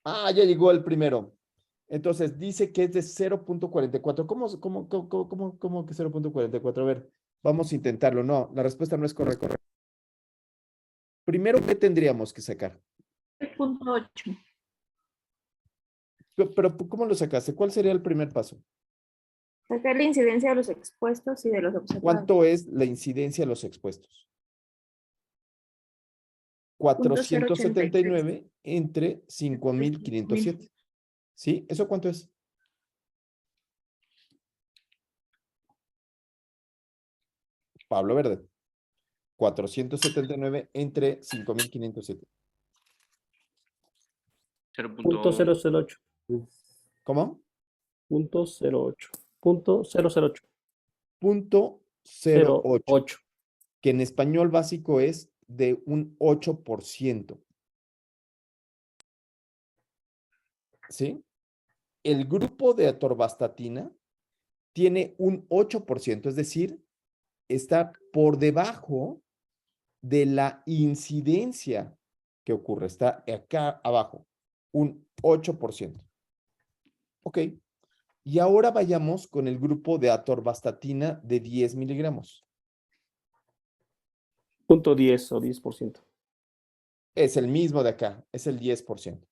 Ya llegó el primero. Entonces, dice que es de 0.44. ¿Cómo que 0.44? A ver, vamos a intentarlo. No, la respuesta no es correcta. Primero, ¿qué tendríamos que sacar? 3.8. Pero, ¿cómo lo sacaste? ¿Cuál sería el primer paso? Sacar la incidencia de los expuestos y de los observados. ¿Cuánto es la incidencia de los expuestos? 479 entre 5.507. ¿Sí? ¿Eso cuánto es? Pablo Verde. 479 entre 5,507. 0.008. ¿Cómo? Punto 08. Punto 008. Punto 08, 08. que en español básico es de un 8%. ¿Sí? El grupo de atorvastatina tiene un 8%, es decir, está por debajo de la incidencia que ocurre. Está acá abajo, un 8%. Ok. Y ahora vayamos con el grupo de atorvastatina de 10 miligramos. Punto 10 o 10%. Es el mismo de acá, es el 10%.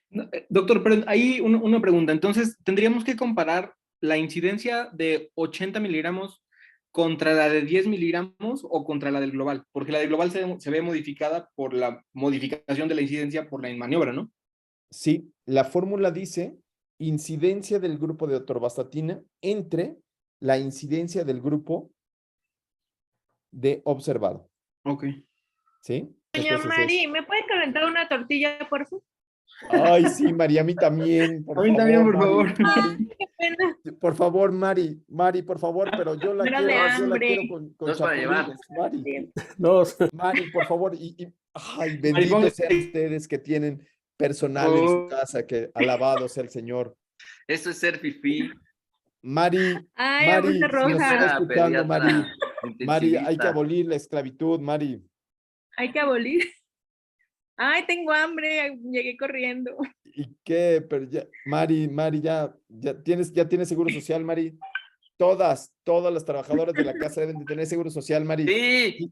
No, doctor, pero ahí una pregunta. Entonces, ¿tendríamos que comparar la incidencia de 80 miligramos contra la de 10 miligramos o contra la del global? Porque la del global se ve modificada por la modificación de la incidencia por la maniobra, ¿no? Sí, la fórmula dice incidencia del grupo de atorvastatina entre la incidencia del grupo de observado. Ok. ¿Sí? Doña Entonces Mari, ¿me puede calentar una tortilla, por favor? Ay, sí, María, a mí también, por A mí favor, también, por Mari, favor. Mari, Qué pena, por favor, Mari, por favor, pero yo la muero de quiero hambre. con Dos para llevar. chapulines, Mari, No, Mari, por favor, ay, Mari, benditos póngase. sean ustedes que tienen personal en su Oh, casa, que alabado sea el Señor. Eso es ser fifí. Mari, Ay, me puse si nos está roja. escuchando, Mari, Pediatra Mari, hay que intensivista. abolir la esclavitud, Mari. Hay que abolir. Ay, tengo hambre, llegué corriendo. ¿Y qué? Pero ya, Mari, ya tienes seguro social, Mari. Todas las trabajadoras de la casa deben de tener seguro social, Mari. Sí,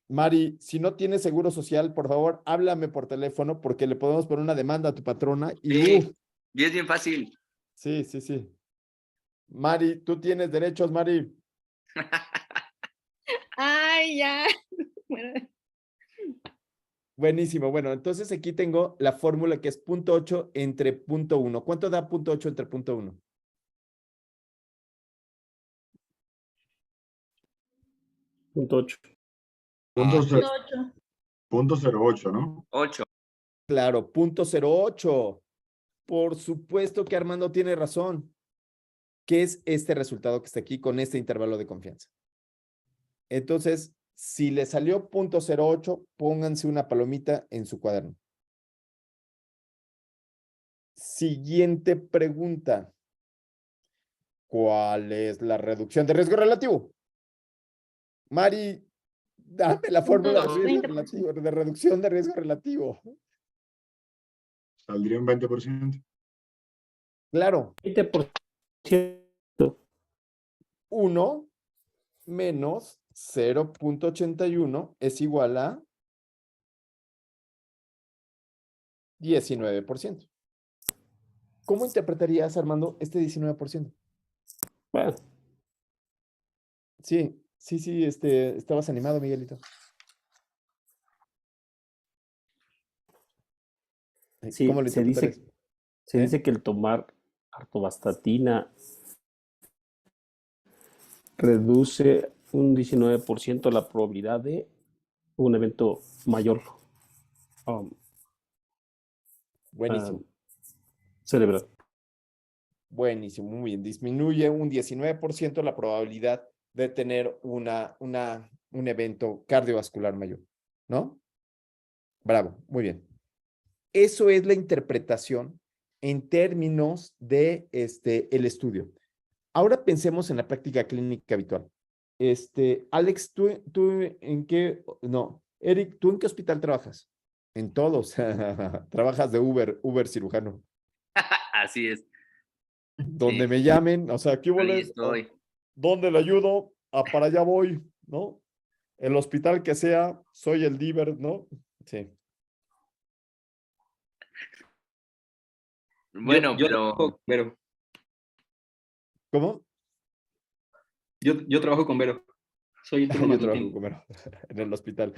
Mari, si no tienes seguro social, por favor, háblame por teléfono porque le podemos poner una demanda a tu patrona y sí. Y es bien fácil. sí. Mari, tú tienes derechos, Mari. Ay, ya. Bueno, Buenísimo. Bueno, entonces aquí tengo la fórmula que es 0.8 entre 0.1. ¿Cuánto da 0.8 entre 0.1? punto 8. Punto, ce- 8. punto 08, ¿no? 8. Claro, 0.08. Por supuesto que Armando tiene razón. ¿Qué es este resultado que está aquí con este intervalo de confianza? Entonces, si le salió 0.08, pónganse una palomita en su cuaderno. Siguiente pregunta. ¿Cuál es la reducción de riesgo relativo? Mari, dame la fórmula de riesgo 20%. relativo, de reducción de riesgo relativo. Saldría un 20%. Claro, 20%. 1 menos 0.81 es igual a 19%. ¿Cómo interpretarías, Armando, este 19%? Bueno, Sí, estabas animado, Miguelito. sí, ¿Cómo lo interpretarías? se dice que el tomar artovastatina reduce un 19% la probabilidad de un evento mayor Buenísimo, cerebral. buenísimo, muy bien. Disminuye un 19% la probabilidad de tener un evento cardiovascular mayor, ¿no? Bravo, muy bien. Eso es la interpretación en términos de el estudio. Ahora pensemos en la práctica clínica habitual. Alex, ¿tú en qué? No, Eric, ¿tú en qué hospital trabajas? En todos. Trabajas de Uber cirujano. Así es. Donde Sí, me llamen, o sea, ¿qué ahí hubo? estoy. ¿Dónde le ayudo? Para allá voy, ¿no? El hospital que sea, soy el diver, ¿no? Sí. Bueno, yo pero trabajo con Vero. ¿Cómo? Yo trabajo con Vero. Soy el turno Yo trabajo matutino. en el hospital.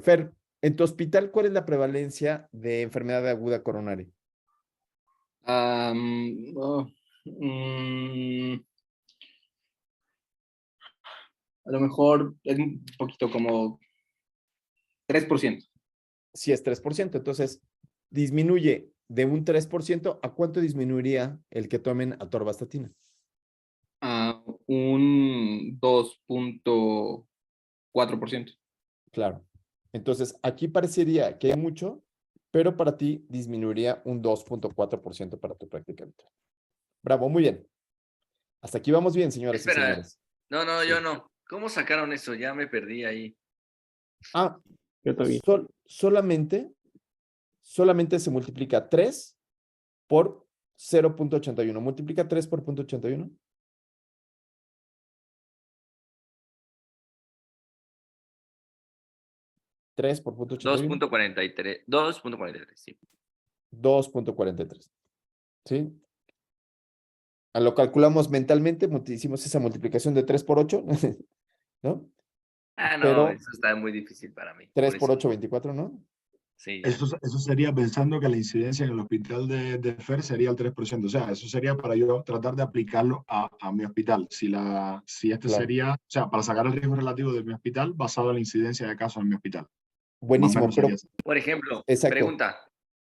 Fer, en tu hospital, ¿cuál es la prevalencia de enfermedad aguda coronaria? Oh, mm, A lo mejor es un poquito como 3%. Si es 3%, entonces disminuye de un 3%, ¿a cuánto disminuiría el que tomen atorvastatina? A un 2.4%. Claro. Entonces, aquí parecería que hay mucho, pero para ti disminuiría un 2.4% para tu práctica habitual. Bravo, muy bien. Hasta aquí vamos bien, señoras y Espera, señores. no, Sí. yo no. ¿Cómo sacaron eso? Ya me perdí ahí. Ah, Yo también. solamente se multiplica 3 por 0.81. Multiplica 3 por 0.81. 3 por 0.81. 2.43. 2.43, sí. 2.43. ¿Sí? Lo calculamos mentalmente, hicimos esa multiplicación de 3 por 8, ¿no? Ah, no, Pero eso está muy difícil para mí. 3 Por por eso, 8, 24, ¿no? sí, ya. Eso sería pensando que la incidencia en el hospital de FER sería el 3%. O sea, eso sería para yo tratar de aplicarlo a mi hospital. Si este Claro. sería, o sea, para sacar el riesgo relativo de mi hospital basado en la incidencia de casos en mi hospital. Más o Buenísimo, menos pero sería así. Por ejemplo, exacto. pregunta.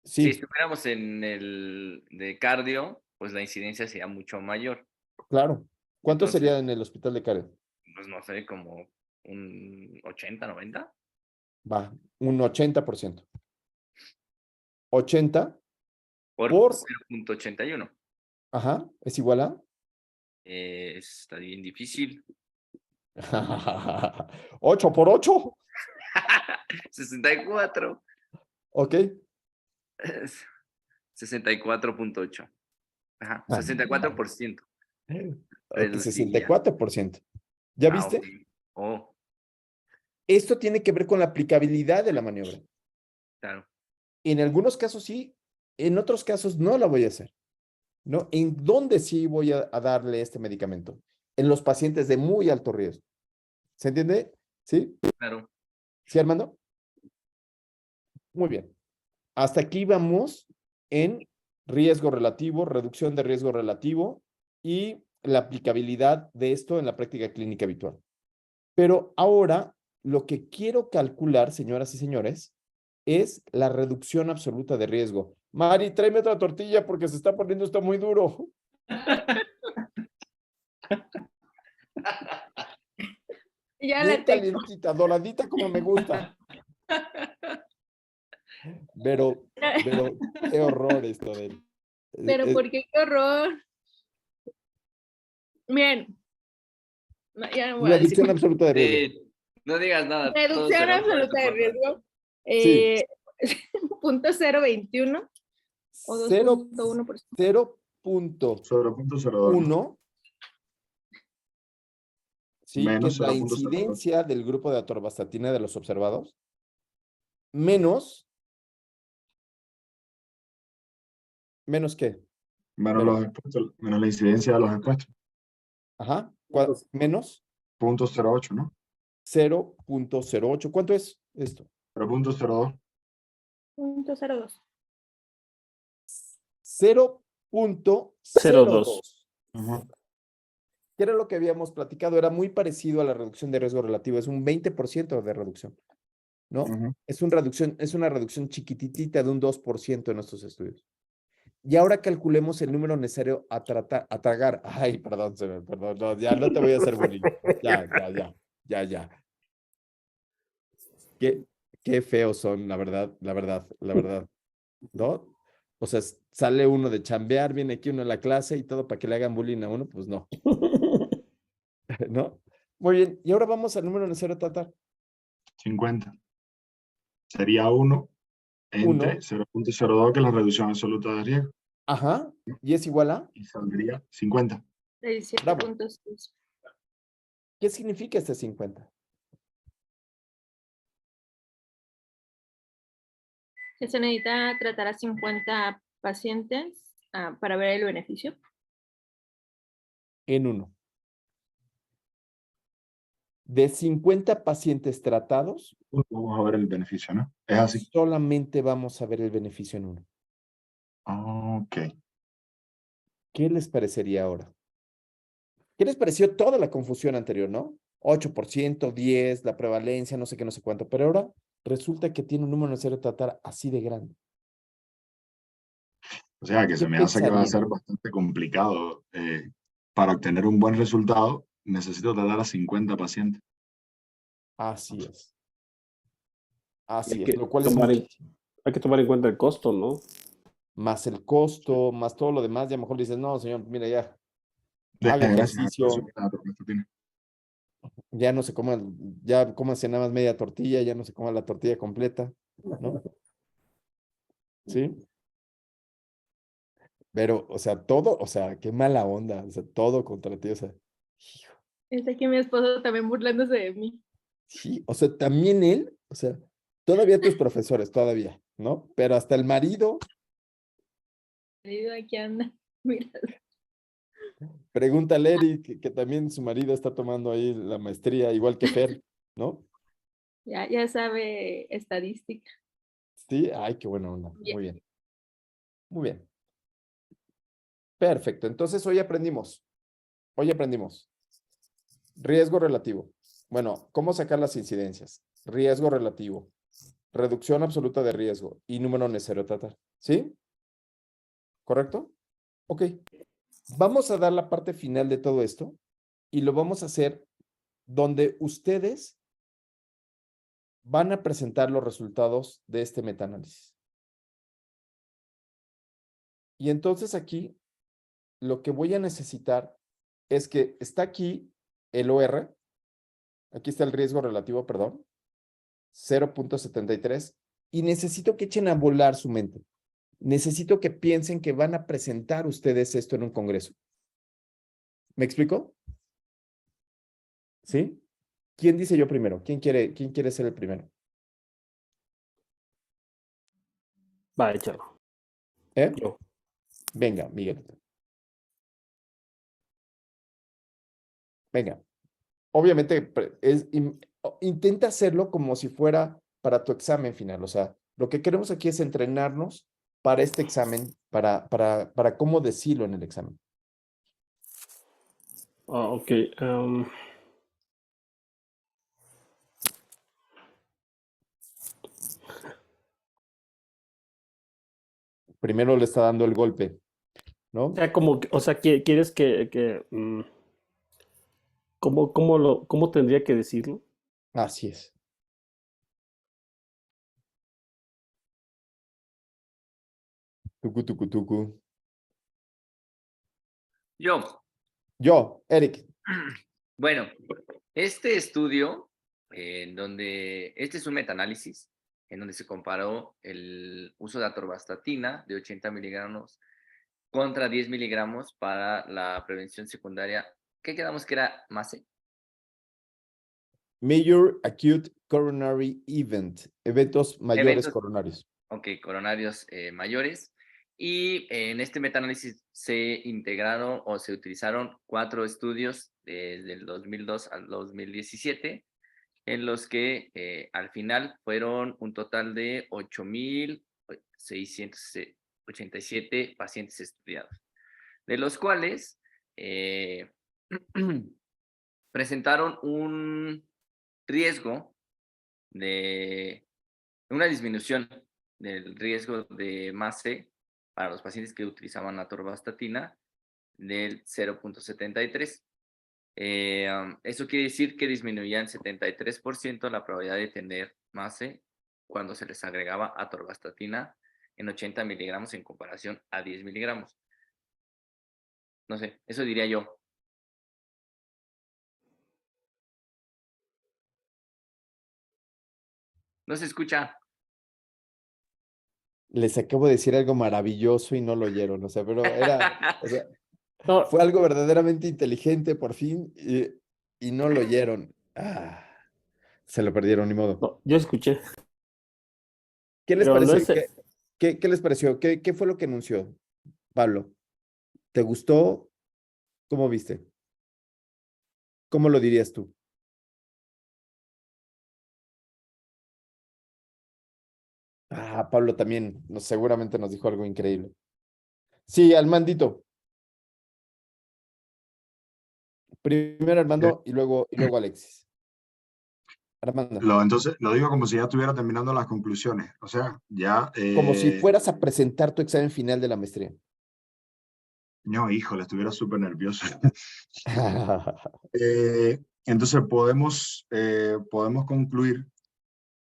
Si Sí, estuviéramos en el de cardio, pues la incidencia sería mucho mayor. claro. ¿Cuánto Entonces, sería en el hospital de Karen? pues no sé, como un 80, 90 Va, un 80%. 80 por por, 0.81. ajá, es igual a Está bien difícil. 8 por 8. 64. Ok. 64.8. Ajá, Ah, 64% ok, reduciría. 64%. ¿Ya Ah, ok. viste? Oh, Esto tiene que ver con la aplicabilidad de la maniobra. claro. En algunos casos sí, en otros casos no la voy a hacer, ¿no? ¿En dónde sí voy a darle este medicamento? En los pacientes de muy alto riesgo. ¿Se entiende? ¿Sí? Claro. ¿Sí, Armando? Muy bien. Hasta aquí vamos en riesgo relativo, reducción de riesgo relativo y la aplicabilidad de esto en la práctica clínica habitual. Pero ahora lo que quiero calcular, señoras y señores, es la reducción absoluta de riesgo. Mari, tráeme otra tortilla porque se está poniendo esto muy duro. Ya Bien la tengo. calientita, doradita como me gusta. Pero, qué horror esto de él. Pero ¿por qué? Qué horror. Miren, no, ya no voy a decir Reducción más. absoluta de riesgo. No digas nada, todo Reducción será por tu absoluta de culpa. riesgo. Sí. Punto 0.21 o 2.1%. 0.1, Sobre el punto 0.2, ¿no? ¿sí? Que Menos es la 0.02. incidencia del grupo de atorvastatina de los observados, menos qué, Menos menos, los expuestos, menos la incidencia de los expuestos. ajá, Puntos. menos 0.08, ¿no? 0.08. ¿Cuánto es esto? 0.02. 0.02. 0.02. Ajá. ¿Qué era lo que habíamos platicado? Era muy parecido a la reducción de riesgo relativo, es un 20% de reducción, ¿no? Ujú. Es una reducción chiquititita de un 2% en nuestros estudios. Y ahora calculemos el número necesario a tragar. Ay, perdón, perdón, no, ya no te voy a hacer bullying. Ya. Qué feos son, la verdad, ¿no? O sea, sale uno de chambear, viene aquí uno a la clase y todo para que le hagan bullying a uno, pues no, ¿no? Muy bien, y ahora vamos al número necesario a tratar. 50. Sería 1 entre 1, 0.02, que es la reducción absoluta de riesgo. ajá, y es igual a, Y saldría 50. 17.6. ¿qué significa este 50? Que se necesita tratar a 50 pacientes para ver el beneficio. En 1. De 50 pacientes tratados, Vamos a ver el beneficio, ¿no? Es así. solamente vamos a ver el beneficio en 1. Ok. ¿Qué les parecería ahora? ¿Qué les pareció toda la confusión anterior, no? 8%, 10, la prevalencia, no sé qué, no sé cuánto, pero ahora resulta que tiene un número necesario de tratar así de grande. O sea, que ¿Qué se me hace que va a pensarían? ser bastante complicado. Para obtener un buen resultado, necesito tratar a 50 pacientes. Así es. Y Así es, lo cual es muchísimo. hay que tomar en cuenta el costo, ¿no? Más el costo, más todo lo demás, y a lo mejor le dices, no, señor, mira, ya, haga Gracias, ejercicio, ya no se coma, ya cómase nada más media tortilla, ya no se coma la tortilla completa, ¿no? ¿Sí? Pero, o sea, todo, o sea, qué mala onda, o sea, todo contra ti, o sea, hijo, Es aquí mi esposo también burlándose de mí. sí, o sea, también él, o sea, todavía tus profesores, todavía, ¿no? Pero hasta el marido, Marido, aquí anda. Mira, pregúntale a Eric, que también su marido está tomando ahí la maestría, igual que Fer, ¿no? ya sabe estadística. Sí, ay, qué buena onda, Bien. muy bien, perfecto, entonces hoy aprendimos riesgo relativo, bueno, cómo sacar las incidencias, riesgo relativo, reducción absoluta de riesgo y número necesario a tratar, ¿sí? ¿Correcto? Ok. Vamos a dar la parte final de todo esto y lo vamos a hacer donde ustedes van a presentar los resultados de este metaanálisis. Y entonces aquí lo que voy a necesitar es que está aquí el OR, aquí está el riesgo relativo, perdón, 0.73, y necesito que echen a volar su mente. Necesito que piensen que van a presentar ustedes esto en un congreso. ¿Me explico? ¿Sí? ¿Quién dice yo primero? ¿Quién quiere ser el primero? Va, échalo. ¿Eh? Yo. Venga, Miguel. Venga. Obviamente, intenta hacerlo como si fuera para tu examen final. O sea, lo que queremos aquí es entrenarnos para este examen, para cómo decirlo en el examen. Ok. Primero le está dando el golpe, O ¿no? sea, o sea, quieres ¿cómo tendría que decirlo? Así es. Tucu, tucu, tucu. Yo, Eric. Bueno, este estudio, en donde este es un metaanálisis, en donde se comparó el uso de atorvastatina de 80 miligramos contra 10 miligramos para la prevención secundaria. ¿Qué quedamos que era MACE? Major Acute Coronary Event. Eventos mayores Eventos, coronarios. ok, coronarios mayores. Y en este metaanálisis se integraron o se utilizaron 4 estudios desde el 2002 al 2017, en los que al final fueron un total de 8,687 pacientes estudiados, de los cuales presentaron un riesgo de una disminución del riesgo de MACE para los pacientes que utilizaban atorvastatina del 0.73. Eso quiere decir que disminuía en 73% la probabilidad de tener MACE cuando se les agregaba atorvastatina en 80 miligramos en comparación a 10 miligramos. No sé, eso diría yo. No se escucha. Les acabo de decir algo maravilloso y no lo oyeron, o sea, pero o sea, No, fue algo verdaderamente inteligente por fin y no lo oyeron. Se lo perdieron, ni modo. no, yo escuché, ¿Qué les pero no parece? es, ¿Qué les pareció? ¿Qué fue lo que anunció Pablo? ¿Te gustó? ¿Cómo viste? ¿Cómo lo dirías tú? Pablo también seguramente nos dijo algo increíble. Sí, al mandito. Primero Armando y luego Alexis. Armando. Entonces, lo digo como si ya estuviera terminando las conclusiones. O sea, ya... Como si fueras a presentar tu examen final de la maestría. No, híjole, estuviera súper nervioso. Entonces, podemos concluir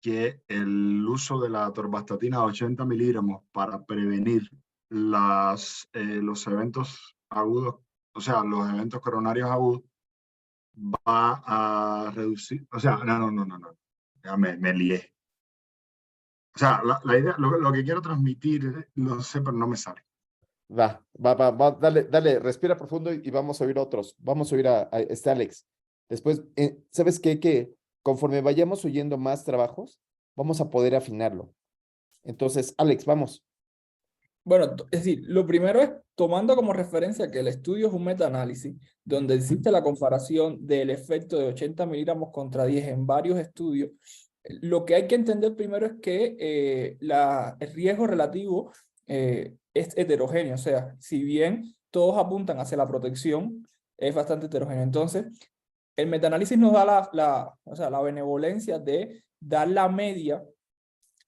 que el uso de la atorvastatina de 80 miligramos para prevenir los eventos agudos, o sea, los eventos coronarios agudos, va a reducir, o sea, no, ya me lié. O sea, la idea, lo que quiero transmitir, lo sé, pero no me sale. Va, dale, respira profundo y vamos a oír otros. Vamos a oír a este Alex. Después, ¿sabes qué? Que conforme vayamos oyendo más trabajos, vamos a poder afinarlo. Entonces, Alex, vamos. Bueno, es decir, lo primero es tomando como referencia que el estudio es un metaanálisis, donde existe la comparación del efecto de 80 miligramos contra 10 en varios estudios. Lo que hay que entender primero es que el riesgo relativo es heterogéneo, o sea, si bien todos apuntan hacia la protección, es bastante heterogéneo. Entonces, el metaanálisis nos da la benevolencia de dar la media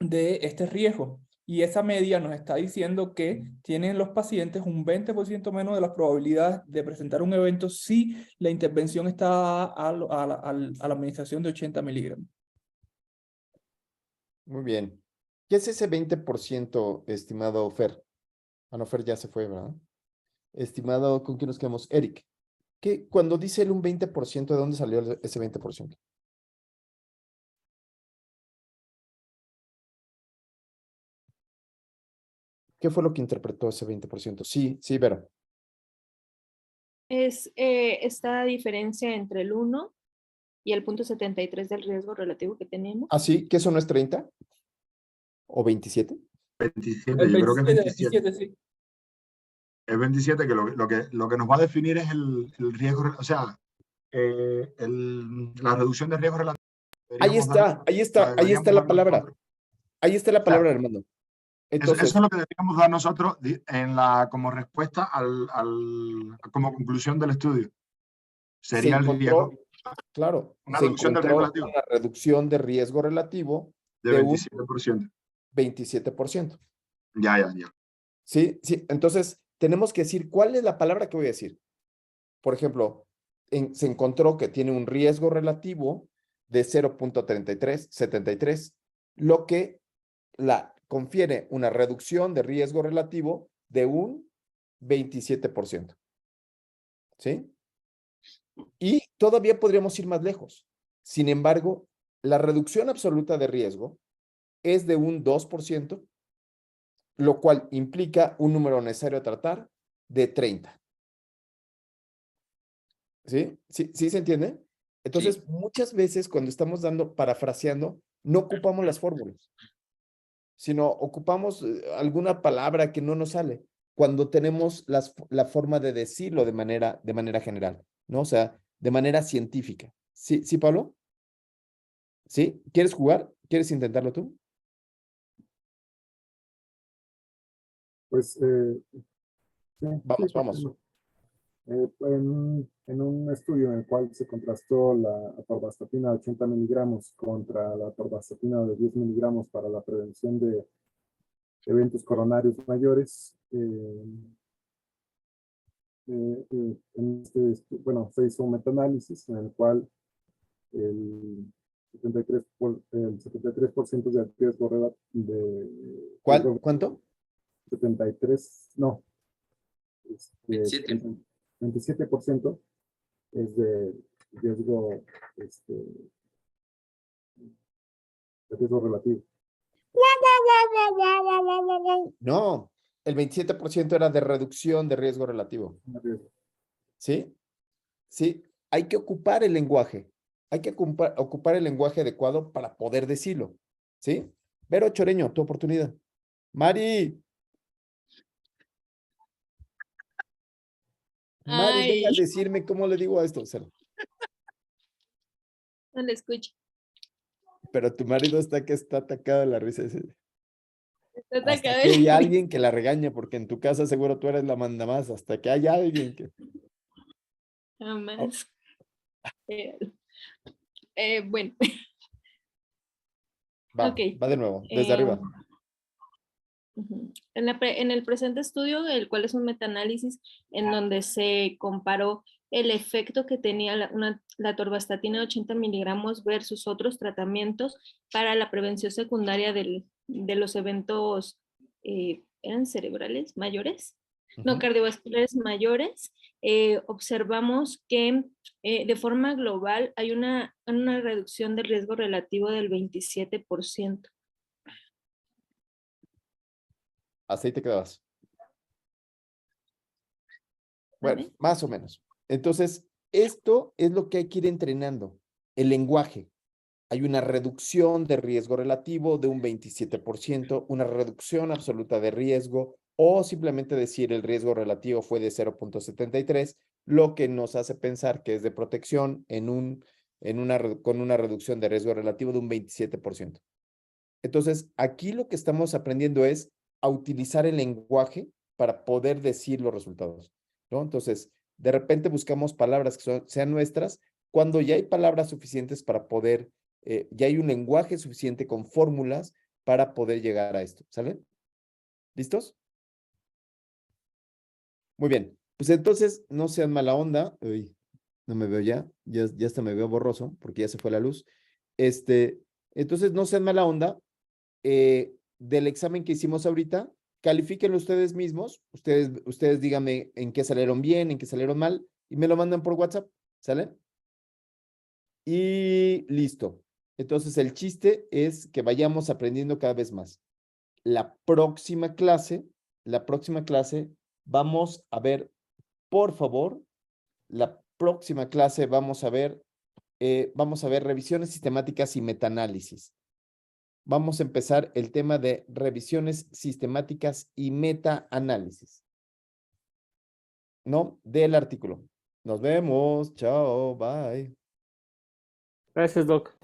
de este riesgo. Y esa media nos está diciendo que tienen los pacientes un 20% menos de las probabilidades de presentar un evento si la intervención está a la administración de 80 miligramos. Muy bien. ¿Qué es ese 20%, estimado Fer? Ah, no, Fer ya se fue, ¿verdad? Estimado, ¿con quién nos quedamos? Eric. Cuando dice él un 20%, ¿de dónde salió ese 20%? ¿Qué fue lo que interpretó ese 20%? Sí, Vera. Es esta diferencia entre el 1 y el 0.73 del riesgo relativo que tenemos. ¿Ah, sí? ¿Que eso no es 30? ¿O 27? 27, yo creo que es 27. Sí. Es 27, que lo que nos va a definir es el riesgo, o sea, la reducción de riesgo relativo. Ahí está la palabra. Ahí está la palabra, Armando. Entonces, eso es lo que deberíamos dar nosotros como respuesta como conclusión del estudio. Sería el riesgo. Claro, Una reducción del riesgo relativo. Una reducción de riesgo relativo de 27%. 27%. Ya. Sí. Entonces, tenemos que decir cuál es la palabra que voy a decir. Por ejemplo, se encontró que tiene un riesgo relativo de 0.3373, lo que confiere una reducción de riesgo relativo de un 27%. ¿Sí? Y todavía podríamos ir más lejos. Sin embargo, la reducción absoluta de riesgo es de un 2%, lo cual implica un número necesario a tratar de 30. ¿Sí? ¿Sí se entiende? Entonces, muchas veces cuando estamos parafraseando, no ocupamos las fórmulas, sino ocupamos alguna palabra que no nos sale cuando tenemos la forma de decirlo de manera general, ¿no? O sea, de manera científica. ¿Sí, Pablo? ¿Sí? ¿Quieres jugar? ¿Quieres intentarlo tú? Pues, sí, Vamos. En un estudio en el cual se contrastó la atorvastatina de 80 miligramos contra la atorvastatina de 10 miligramos para la prevención de eventos coronarios mayores, se hizo un metaanálisis en el cual el 73% de riesgo de... ¿Cuánto? 73, no. 27% es de riesgo, de riesgo relativo. No, el 27% era de reducción de riesgo relativo. ¿Sí? Sí, hay que ocupar el lenguaje. Hay que ocupar el lenguaje adecuado para poder decirlo. ¿Sí? Vero Choreño, tu oportunidad. Mari, venga a decirme cómo le digo a esto. No le escucho. Pero tu marido está atacado de la risa. Está Hasta atacado. que hay alguien que la regañe, porque en tu casa seguro tú eres la mandamás, hasta que haya alguien que... Jamás. Eh, bueno, Va, Ok. va de nuevo, desde Eh, arriba. ujú. En el presente estudio, el cual es un metaanálisis en donde se comparó el efecto que tenía la atorvastatina de 80 miligramos versus otros tratamientos para la prevención secundaria de los eventos, ¿eran cerebrales mayores? No, Ujú. cardiovasculares mayores. Observamos que de forma global hay una reducción del riesgo relativo del 27%. Hasta ahí te quedabas. Bueno, ¿Vale? más o menos. Entonces, esto es lo que hay que ir entrenando. El lenguaje. Hay una reducción de riesgo relativo de un 27%, una reducción absoluta de riesgo, o simplemente decir el riesgo relativo fue de 0.73, lo que nos hace pensar que es de protección con una reducción de riesgo relativo de un 27%. Entonces, aquí lo que estamos aprendiendo es a utilizar el lenguaje para poder decir los resultados, ¿no? Entonces, de repente buscamos palabras que sean nuestras, cuando ya hay palabras suficientes para poder, ya hay un lenguaje suficiente con fórmulas para poder llegar a esto, ¿sale? ¿Listos? Muy bien, pues entonces no sean mala onda. Uy, no me veo ya hasta me veo borroso porque ya se fue la luz. Entonces no sean mala onda. Del examen que hicimos ahorita, califíquenlo ustedes mismos, ustedes díganme en qué salieron bien, en qué salieron mal, y me lo mandan por WhatsApp, ¿sale? Y listo. Entonces el chiste es que vayamos aprendiendo cada vez más. La próxima clase, vamos a ver, por favor, la próxima clase vamos a ver revisiones sistemáticas y metaanálisis. Vamos a empezar el tema de revisiones sistemáticas y metaanálisis, ¿no? Del artículo. Nos vemos. Chao. Bye. Gracias, Doc.